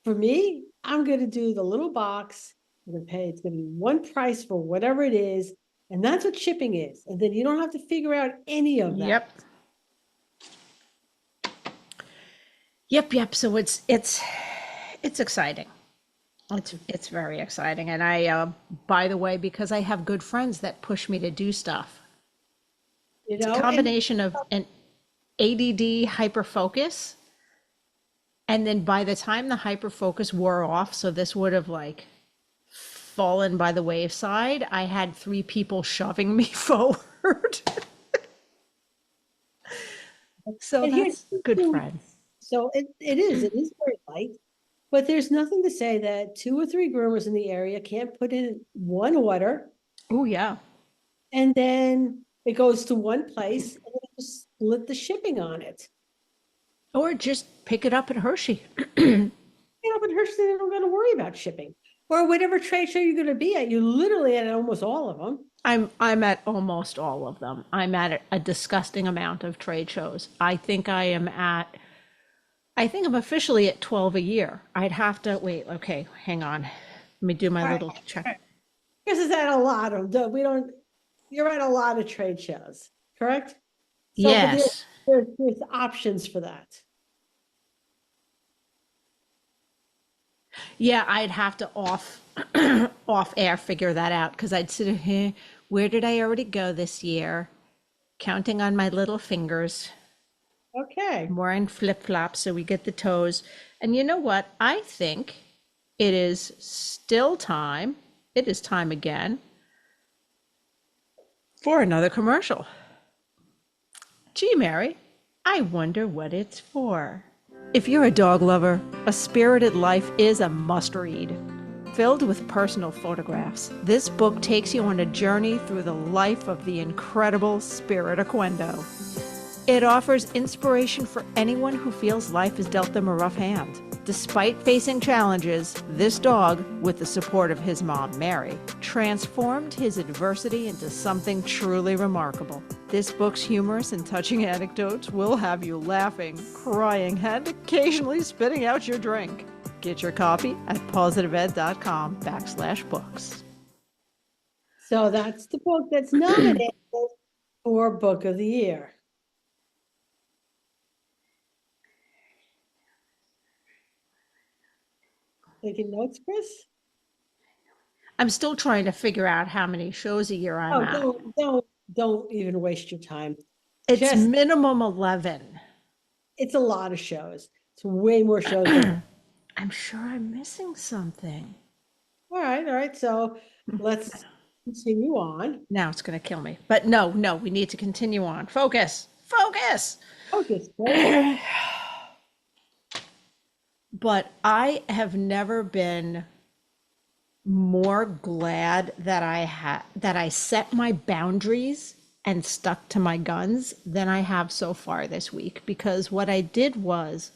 S2: for me, I'm going to do the little box. I'm going to pay, it's going to be one price for whatever it is. And that's what shipping is. And then you don't have to figure out any of that.
S1: Yep. Yep. So it's exciting. It's very exciting. And I, by the way, because I have good friends that push me to do stuff. It's a combination of an ADD hyperfocus. And then by the time the hyperfocus wore off, so this would have like fallen by the wayside, I had 3 people shoving me forward. So
S2: and
S1: that's good friends.
S2: So it is very light, but there's nothing to say that 2 or 3 groomers in the area can't put in one order.
S1: Oh, yeah.
S2: And then it goes to one place and then just split the shipping on it.
S1: Or just pick it up at Hershey.
S2: But Hershey, they don't got to worry about shipping. Or whatever trade show you're going to be at, you're literally at almost all of them.
S1: I'm at almost all of them. I'm at a disgusting amount of trade shows. I think I'm officially at 12 a year. I'd have to wait. Okay, hang on. Let me do my little check.
S2: Because it's at a lot of them. You're at a lot of trade shows, correct? So,
S1: Yes.
S2: There's options for that.
S1: Yeah, I'd have to off air figure that out because I'd sit here. Where did I already go this year? Counting on my little fingers.
S2: Okay.
S1: More in flip flops so we get the toes. And you know what? I think it is still time. It is time again for another commercial. Gee, Mary, I wonder what it's for. If you're a dog lover, A Spirited Life is a must-read. Filled with personal photographs, this book takes you on a journey through the life of the incredible Spirit Oquendo. It offers inspiration for anyone who feels life has dealt them a rough hand. Despite facing challenges, this dog, with the support of his mom, Mary, transformed his adversity into something truly remarkable. This book's humorous and touching anecdotes will have you laughing, crying, and occasionally spitting out your drink. Get your copy at positiveed.com/books.
S2: So that's the book that's nominated for Book of the Year. Taking notes, Chris?
S1: I'm still trying to figure out how many shows a year I'm at.
S2: Don't even waste your time.
S1: It's just minimum 11.
S2: It's a lot of shows. It's way more shows than
S1: I'm sure I'm missing something.
S2: All right. So let's continue on.
S1: Now it's going to kill me. But no, we need to continue on. Focus. But I have never been more glad that I set my boundaries and stuck to my guns than I have so far this week. Because what I did was,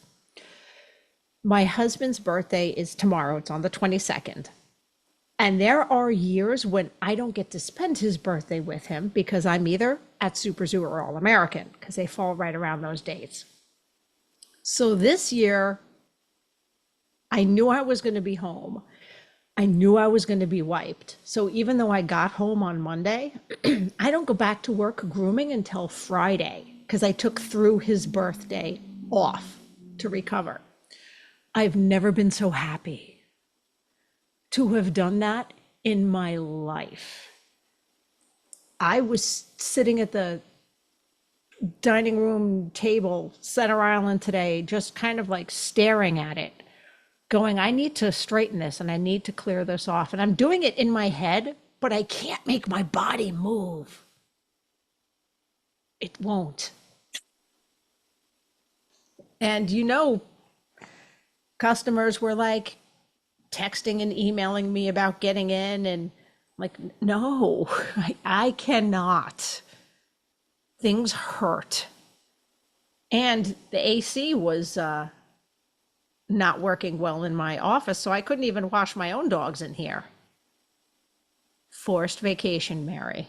S1: my husband's birthday is tomorrow. It's on the 22nd. And there are years when I don't get to spend his birthday with him because I'm either at Super Zoo or All American, because they fall right around those dates. So this year, I knew I was going to be home. I knew I was going to be wiped. So even though I got home on Monday, I don't go back to work grooming until Friday because I took through his birthday off to recover. I've never been so happy to have done that in my life. I was sitting at the dining room table, Center Island today, just kind of like staring at it, going, I need to straighten this and I need to clear this off. And I'm doing it in my head, but I can't make my body move. It won't. And Customers were like texting and emailing me about getting in, and like, no, I cannot. Things hurt. And the AC was not working well in my office, so I couldn't even wash my own dogs in here. Forced vacation, Mary.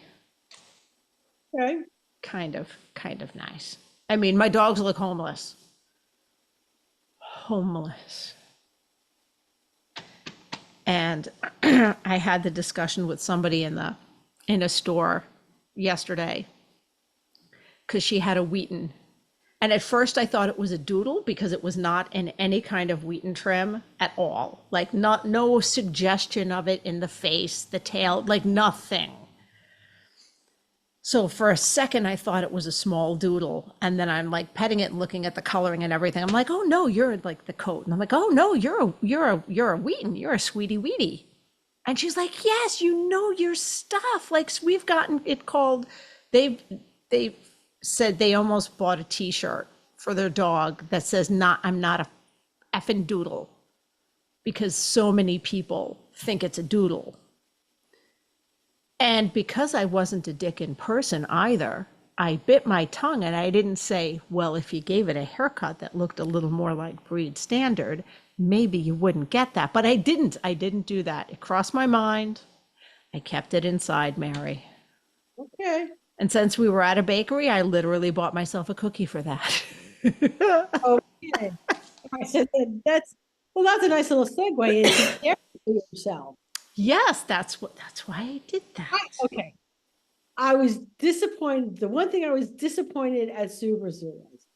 S2: Okay.
S1: Kind of nice. I mean, my dogs look homeless. Homeless. And I had the discussion with somebody in a store yesterday because she had a Wheaton. And at first I thought it was a doodle because it was not in any kind of Wheaton trim at all. Like no suggestion of it in the face, the tail, like nothing. So for a second I thought it was a small doodle. And then I'm like petting it and looking at the coloring and everything. I'm like, oh no, you're like the coat. And I'm like, oh no, you're a Wheaton. You're a sweetie Wheatie. And she's like, yes, you know your stuff. Like we've gotten it called, they've said they almost bought a t-shirt for their dog that says I'm not a effing doodle, because so many people think it's a doodle. And because I wasn't a dick in person either, I bit my tongue and I didn't say, well, if you gave it a haircut that looked a little more like breed standard, maybe you wouldn't get that. But I didn't do that. It crossed my mind. I kept it inside, Mary.
S2: Okay.
S1: And since we were at a bakery, I literally bought myself a cookie for that.
S2: Okay. I said that's a nice little segue into caring for yourself.
S1: Yes, that's why I did that.
S2: Okay. I was disappointed. The one thing I was disappointed at Super Zoo was,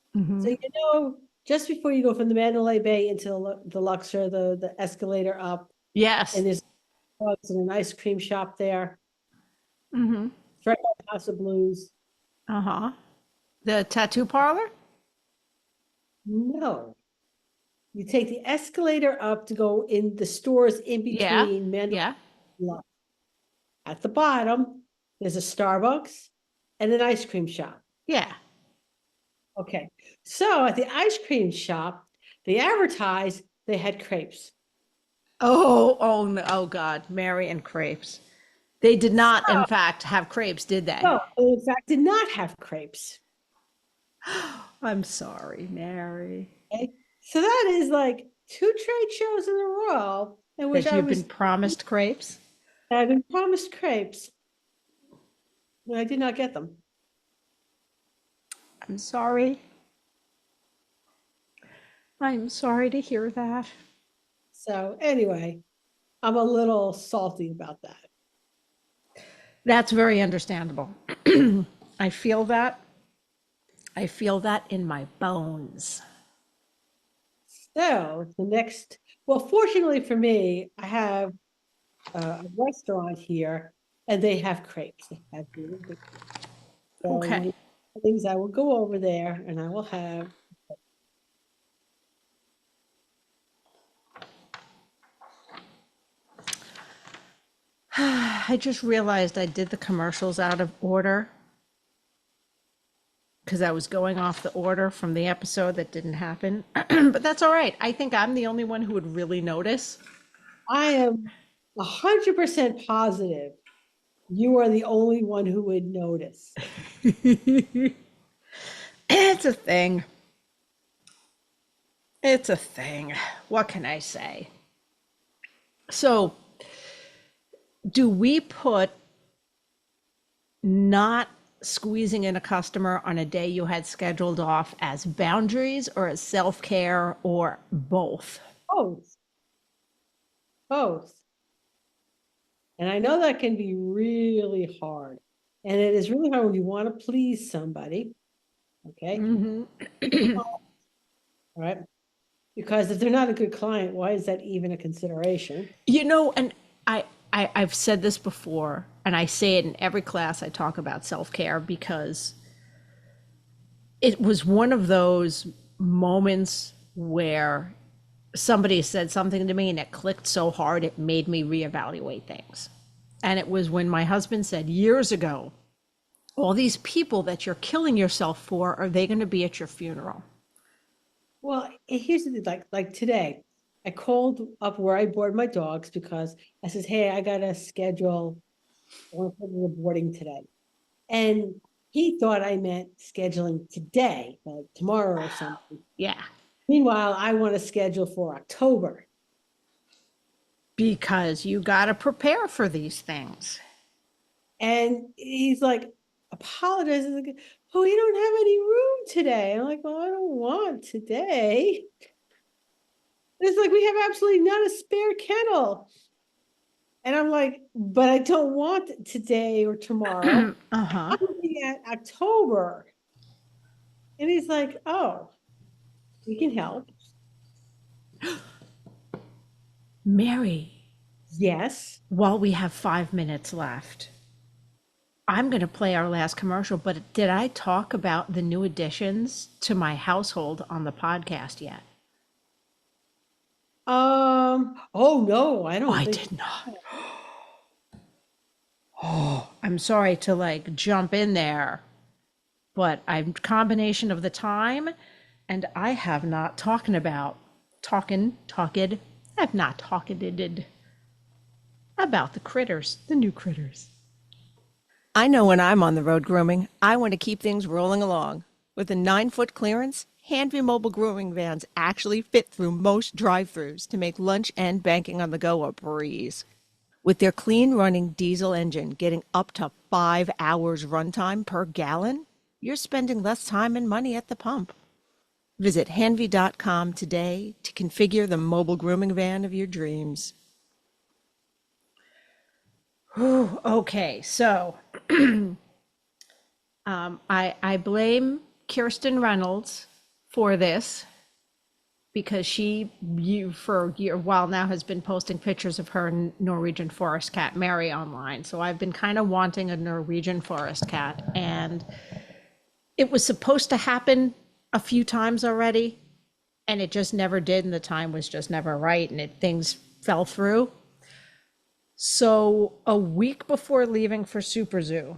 S2: so just before you go from the Mandalay Bay into the Luxor, the escalator up.
S1: Yes.
S2: And there's an ice cream shop there.
S1: Mm-hmm.
S2: Right by House of Blues.
S1: Uh-huh. The tattoo parlor?
S2: No. You take the escalator up to go in the stores in between Mandalay and Luxor. At the bottom, there's a Starbucks and an ice cream shop.
S1: Yeah.
S2: Okay. So at the ice cream shop, they advertised they had crepes.
S1: Oh, no, oh God, Mary and crepes. They did not, in fact, have crepes, did they?
S2: No, in fact, did not have crepes.
S1: I'm sorry, Mary.
S2: Okay. So that is like 2 trade shows in a row in which
S1: That you've been promised crepes?
S2: I've been promised crepes. And I did not get them.
S1: I'm sorry. I'm sorry to hear that.
S2: So anyway, I'm a little salty about that.
S1: That's very understandable. I feel that. I feel that in my bones.
S2: So the next, well, fortunately for me, I have a restaurant here and they have crepes. They have really good crepes. So
S1: Okay.
S2: things I will go over there and I will have.
S1: I just realized I did the commercials out of order because I was going off the order from the episode that didn't happen. But that's all right. I think I'm the only one who would really notice.
S2: I am 100% positive you are the only one who would notice.
S1: It's a thing. It's a thing. What can I say? So, do we put not squeezing in a customer on a day you had scheduled off as boundaries or as self-care or both?
S2: Both. And I know that can be really hard. And it is really hard when you want to please somebody. Okay.
S1: Mm-hmm.
S2: All right. Because if they're not a good client, why is that even a consideration?
S1: And I've said this before, and I say it in every class I talk about self-care, because it was one of those moments where somebody said something to me and it clicked so hard it made me reevaluate things. And it was when my husband said years ago, all these people that you're killing yourself for, are they going to be at your funeral?
S2: Well, here's the thing, like today, I called up where I board my dogs because I says, hey, I got a schedule. I want to put in the boarding today. And he thought I meant scheduling today, like tomorrow or something.
S1: Yeah.
S2: Meanwhile, I want to schedule for October.
S1: Because you got to prepare for these things.
S2: And he's like, apologizing. Like, oh, you don't have any room today. I'm like, well, I don't want today. It's like, we have absolutely not a spare kennel. And I'm like, but I don't want today or tomorrow.
S1: Uh-huh.
S2: I'm looking at October. And he's like, oh, we can help.
S1: Mary,
S2: Yes.
S1: while we have 5 minutes left, I'm going to play our last commercial, but did I talk about the new additions to my household on the podcast yet?
S2: Oh no, I don't
S1: I
S2: think
S1: did not. Oh, I'm sorry to like jump in there, but I'm combination of the time and I have not I've not talked about the critters, the new critters. I know when I'm on the road grooming, I want to keep things rolling along. With a 9-foot clearance, Handview mobile grooming vans actually fit through most drive-thrus to make lunch and banking on the go a breeze. With their clean running diesel engine getting up to 5 hours runtime per gallon, you're spending less time and money at the pump. Visit Hanvey.com today to configure the mobile grooming van of your dreams. Whew, okay, so I blame Kirsten Reynolds for this because for a while now has been posting pictures of her Norwegian forest cat Mary online. So I've been kind of wanting a Norwegian forest cat, and it was supposed to happen a few times already, and it just never did, and the time was just never right, and things fell through. So a week before leaving for Super Zoo,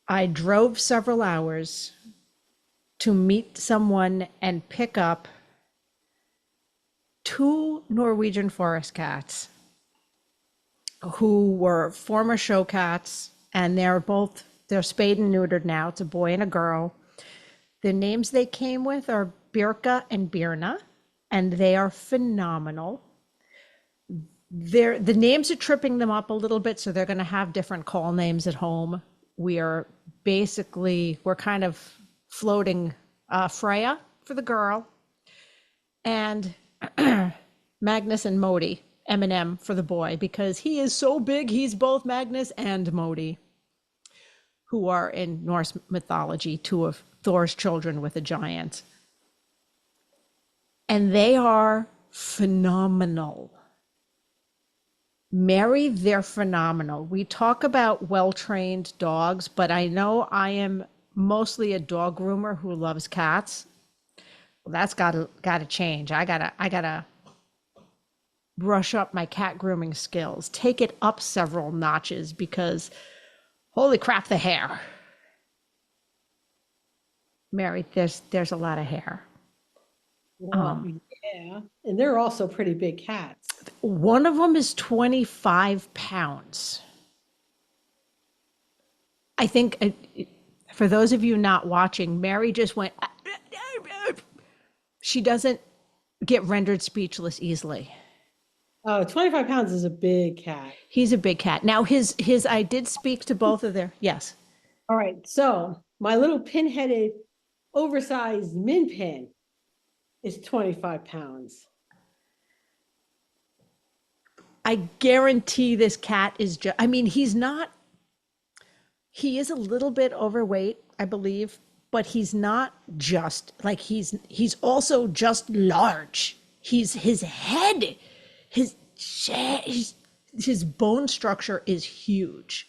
S1: I drove several hours to meet someone and pick up 2 Norwegian forest cats who were former show cats, and they're spayed and neutered now. It's a boy and a girl. The names they came with are Birka and Birna, and they are phenomenal. The names are tripping them up a little bit, so they're going to have different call names at home. We're kind of floating Freya for the girl, and Magnus and Modi, Eminem for the boy, because he is so big, he's both Magnus and Modi, who are in Norse mythology 2 of Thor's children with a giant. And they are phenomenal. Mary, they're phenomenal. We talk about well-trained dogs, but I know I am mostly a dog groomer who loves cats. Well, that's gotta change. I gotta brush up my cat grooming skills, take it up several notches, because holy crap, the hair. Mary, there's a lot of hair.
S2: Well, yeah, and they're also pretty big cats.
S1: One of them is 25 pounds. I think, for those of you not watching, Mary just went, she doesn't get rendered speechless easily.
S2: Oh, 25 pounds is a big cat.
S1: He's a big cat. Now I did speak to both of their, yes.
S2: All right, so my little pin-headed, oversized min pin is 25 pounds.
S1: I guarantee this cat is just, he is a little bit overweight, I believe, but he's not just like, he's also just large. His head, his bone structure is huge.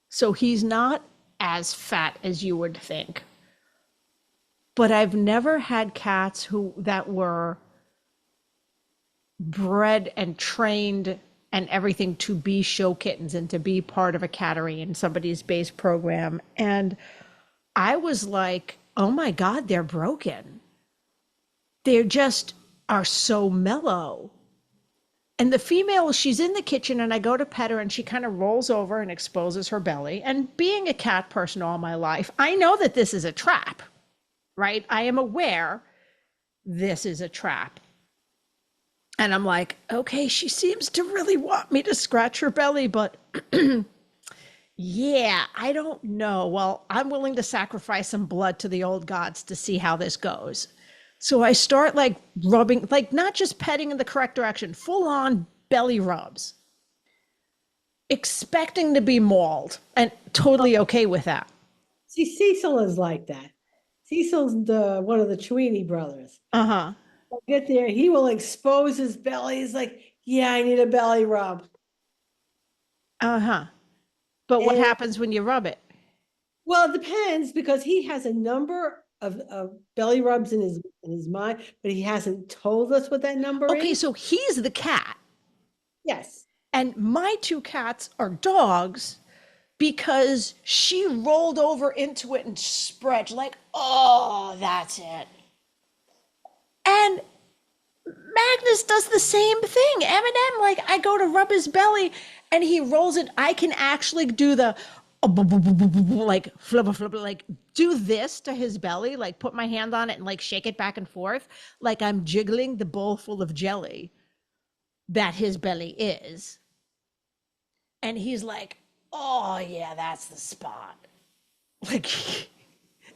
S1: So he's not as fat as you would think. But I've never had cats that were bred and trained and everything to be show kittens and to be part of a cattery in somebody's base program. And I was like, oh my God, they're broken. They're just are so mellow. And the female, she's in the kitchen and I go to pet her and she kind of rolls over and exposes her belly. And being a cat person all my life, I know that this is a trap, right? I am aware this is a trap. And I'm like, okay, she seems to really want me to scratch her belly, but yeah, I don't know. Well, I'm willing to sacrifice some blood to the old gods to see how this goes. So I start like rubbing, like not just petting in the correct direction, full on belly rubs, expecting to be mauled and totally okay with that.
S2: See, Cecil is like that. Cecil's one of the Chewini brothers.
S1: Uh-huh.
S2: I'll get there, he will expose his belly. He's like, yeah, I need a belly rub.
S1: Uh-huh. But what
S2: And,
S1: happens when you rub it?
S2: well, it depends because he has a number of belly rubs in his mind, but he hasn't told us what that number
S1: Okay,
S2: is.
S1: so he's the cat.
S2: Yes.
S1: And my two cats are dogs because she rolled over into it and spread like, oh, that's it. And Magnus does the same thing. Eminem, like I go to rub his belly and he rolls it. I can actually do the like flip, like do this to his belly, like put my hand on it and like shake it back and forth, like I'm jiggling the bowl full of jelly that his belly is. And he's like, oh yeah, that's the spot. Like,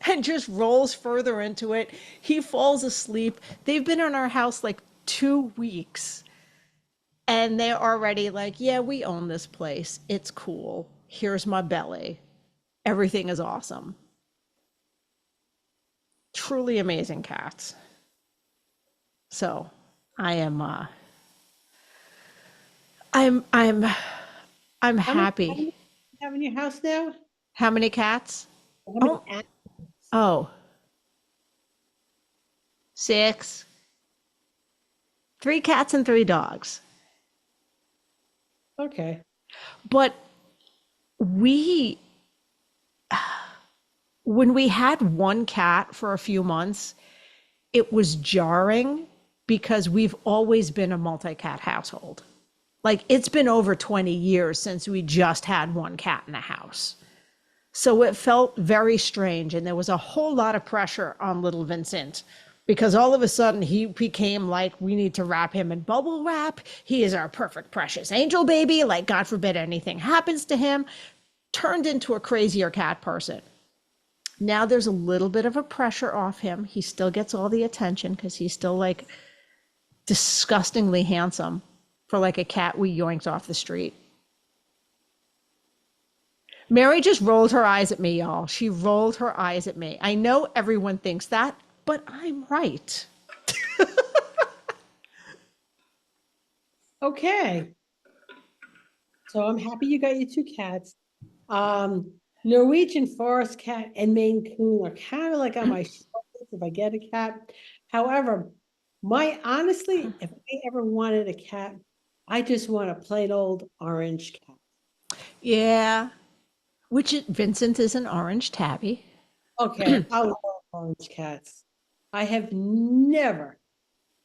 S1: and just rolls further into it. He falls asleep. They've been in our house like 2 weeks. And they're already like, yeah, we own this place. It's cool. Here's my belly. Everything is awesome. Truly amazing cats. So I am I'm
S2: How
S1: happy.
S2: many you have in your house now?
S1: How many cats?
S2: How many
S1: Oh, oh, 6. 3 cats and 3 dogs.
S2: Okay.
S1: But we, when we had one cat for a few months, it was jarring because we've always been a multi-cat household. Like it's been over 20 years since we just had one cat in the house. So it felt very strange. And there was a whole lot of pressure on little Vincent because all of a sudden he became like, we need to wrap him in bubble wrap. He is our perfect, precious angel baby. Like, God forbid anything happens to him. Turned into a crazier cat person. Now there's a little bit of a pressure off him. He still gets all the attention because he's still like disgustingly handsome for like a cat we yoinked off the street. Mary just rolled her eyes at me, y'all. She rolled her eyes at me. I know everyone thinks that, but I'm right.
S2: Okay. So I'm happy you got your 2 cats. Norwegian forest cat and Maine Coon are kind of like on my short list if I get a cat. However, honestly, if I ever wanted a cat, I just want a plain old orange cat.
S1: Yeah. Vincent is an orange tabby.
S2: Okay, I love orange cats. I have never,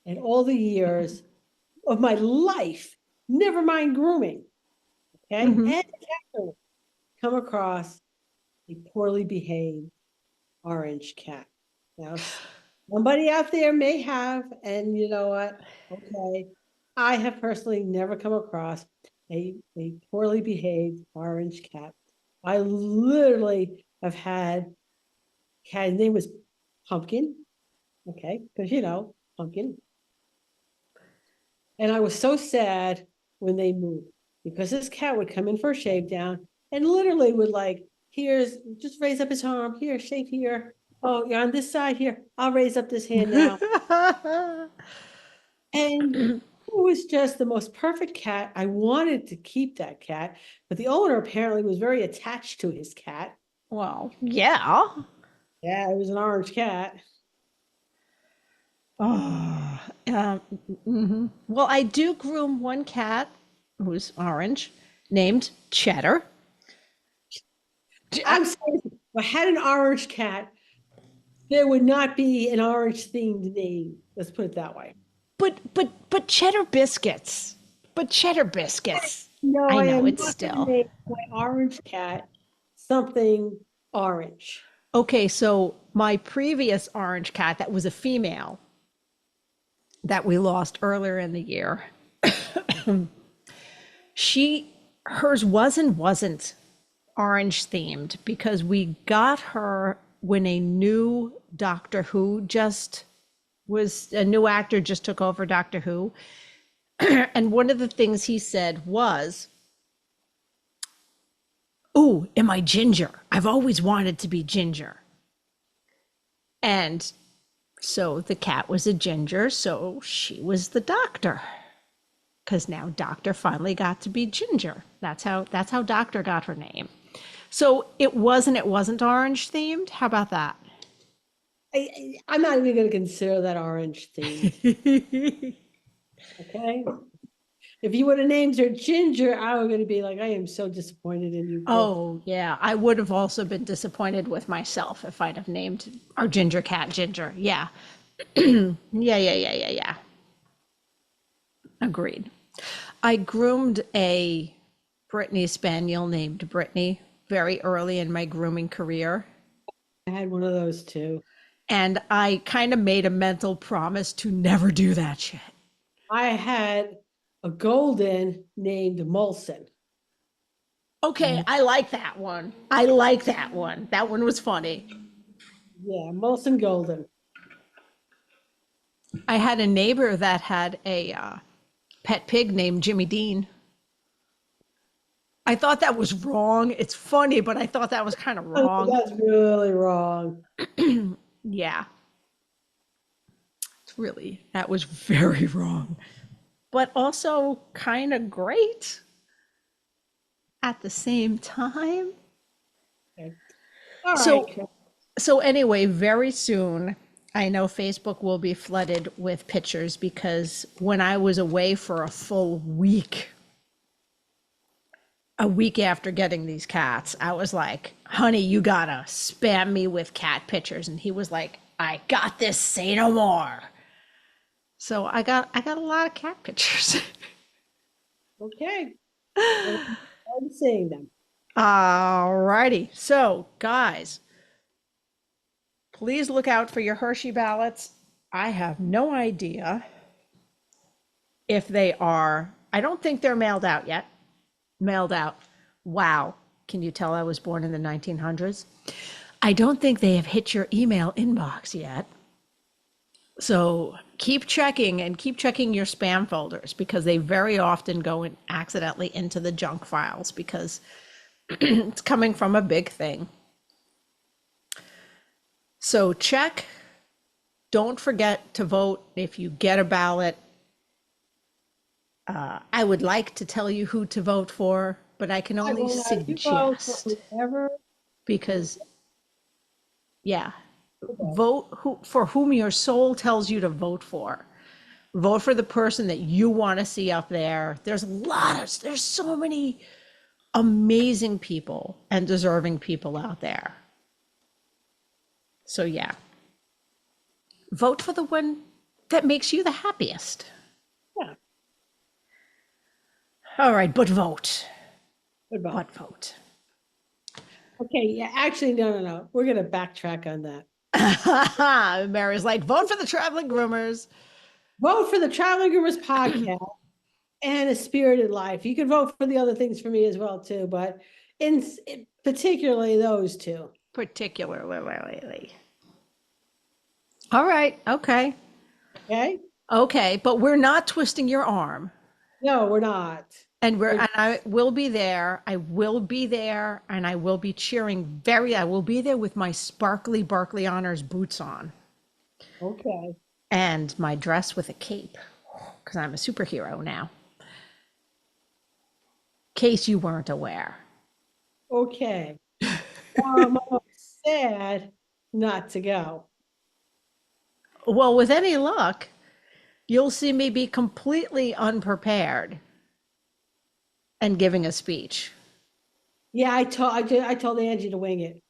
S2: in all the years of my life, never mind grooming, okay,
S1: Mhm.
S2: and cat, come across a poorly behaved orange cat. Now, somebody out there may have, and you know what? Okay, I have personally never come across a poorly behaved orange cat. I literally have had cat. His name was Pumpkin. Okay, because Pumpkin. And I was so sad when they moved because this cat would come in for a shave down and literally would like, here's just raise up his arm. Here, shave here. Oh, you're on this side here. I'll raise up this hand now. And it was just the most perfect cat. I wanted to keep that cat, but the owner apparently was very attached to his cat.
S1: Well, yeah.
S2: Yeah, it was an orange cat.
S1: Oh, well, I do groom one cat who's orange named Cheddar.
S2: I'm sorry. If I had an orange cat, there would not be an orange themed name. Let's put it that way.
S1: But cheddar biscuits. But cheddar biscuits.
S2: No,
S1: I
S2: I
S1: know
S2: am
S1: it's
S2: not going to
S1: still.
S2: make my orange cat something orange.
S1: Okay, so my previous orange cat that was a female that we lost earlier in the year, hers wasn't orange themed because we got her when a new Doctor Who just was a new actor just took over Doctor Who. And one of the things he said was, "Ooh, am I ginger? I've always wanted to be ginger." And so the cat was a ginger, so she was the doctor. Because now Doctor finally got to be ginger. That's how Doctor got her name. So it wasn't orange themed. How about that?
S2: I'm not even going to consider that orange themed. Okay. If you would have named her Ginger, I was going to be like, I am so disappointed in you.
S1: Oh, yeah. I would have also been disappointed with myself if I'd have named our ginger cat Ginger. Yeah. Yeah. Agreed. I groomed a Brittany Spaniel named Brittany very early in my grooming career.
S2: I had one of those too.
S1: And I kind of made a mental promise to never do that shit.
S2: I had a golden named Molson.
S1: Okay, I like that one. I like that one. That one was funny.
S2: Yeah, Molson Golden.
S1: I had a neighbor that had a pet pig named Jimmy Dean. I thought that was wrong. It's funny, but I thought that was kind of wrong.
S2: That's really wrong.
S1: Yeah. That was very wrong. But also kind of great at the same time.
S2: Okay. All right.
S1: So anyway, very soon, I know Facebook will be flooded with pictures because when I was away for a full week, a week after getting these cats, I was like, honey, you gotta spam me with cat pictures. And he was like, I got this, say no more. So I got a lot of cat pictures.
S2: Okay. I'm seeing them.
S1: All righty. So guys, please look out for your Hershey ballots. I have no idea if they are, I don't think they're mailed out yet. Mailed out. Wow. Can you tell I was born in the 1900s? I don't think they have hit your email inbox yet. So keep checking your spam folders because they very often go in accidentally into the junk files because it's coming from a big thing. So check. Don't forget to vote if you get a ballot. I would like to tell you who to vote for, but I can only suggest because, yeah, vote for whom your soul tells you to vote for. Vote for the person that you want to see up there. There's so many amazing people and deserving people out there. So yeah, vote for the one that makes you the happiest.
S2: Yeah.
S1: All right, but vote.
S2: But vote. Okay, yeah, actually, no. We're going to backtrack on
S1: that. Mary's like, vote for the Traveling Groomers.
S2: Vote for the Traveling Groomers Podcast and A Spirited Life. You can vote for the other things for me as well, too, but in particularly those two.
S1: Particularly. All right, okay.
S2: Okay,
S1: but we're not twisting your arm.
S2: No, we're not.
S1: And I will be there. I will be there, and I will be cheering. I will be there with my sparkly Barkley Honors boots on.
S2: Okay.
S1: And my dress with a cape, because I'm a superhero now. In case you weren't aware.
S2: Okay. I'm sad not to go.
S1: Well, with any luck, you'll see me be completely unprepared and giving a speech.
S2: Yeah, I told Angie to wing it.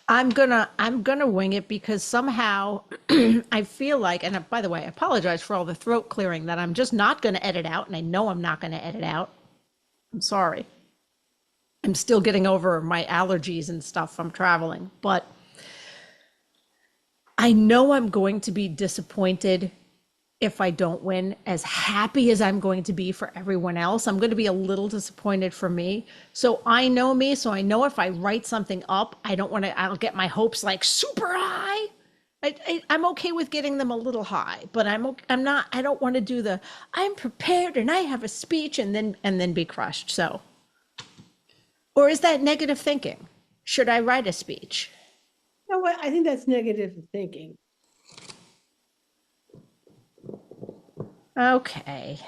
S1: I'm gonna wing it because somehow I feel like, and by the way, I apologize for all the throat clearing that I'm just not gonna edit out, and I know I'm not gonna edit out. I'm sorry. I'm still getting over my allergies and stuff from traveling, but I know I'm going to be disappointed if I don't win. As happy as I'm going to be for everyone else, I'm going to be a little disappointed for me. So I know me. So I know if I write something up, I don't want to, I'll get my hopes like super high. I'm okay with getting them a little high, but I'm not, I don't want to do the, I'm prepared and I have a speech and then be crushed. So, or is that negative thinking? Should I write a speech?
S2: You know what? I think that's negative thinking.
S1: Okay.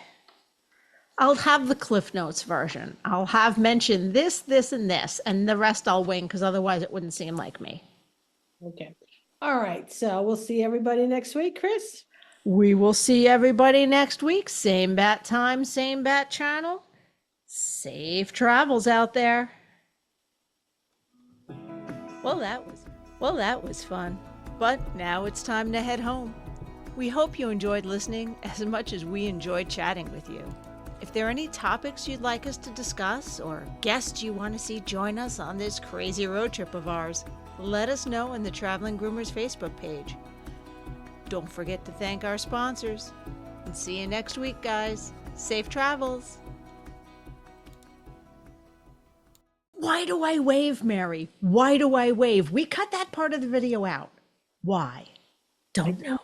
S1: I'll have the Cliff Notes version. I'll have mentioned this, this, and this, and the rest I'll wing because otherwise it wouldn't seem like me.
S2: Okay. All right. So we'll see everybody next week, Chris.
S1: We will see everybody next week. Same bat time, same bat channel. Safe travels out there. Well, that was fun. But now it's time to head home. We hope you enjoyed listening as much as we enjoyed chatting with you. If there are any topics you'd like us to discuss or guests you want to see join us on this crazy road trip of ours, let us know in the Traveling Groomers Facebook page. Don't forget to thank our sponsors. And see you next week, guys. Safe travels. Why do I wave, Mary? Why do I wave? We cut that part of the video out. Why? Don't know.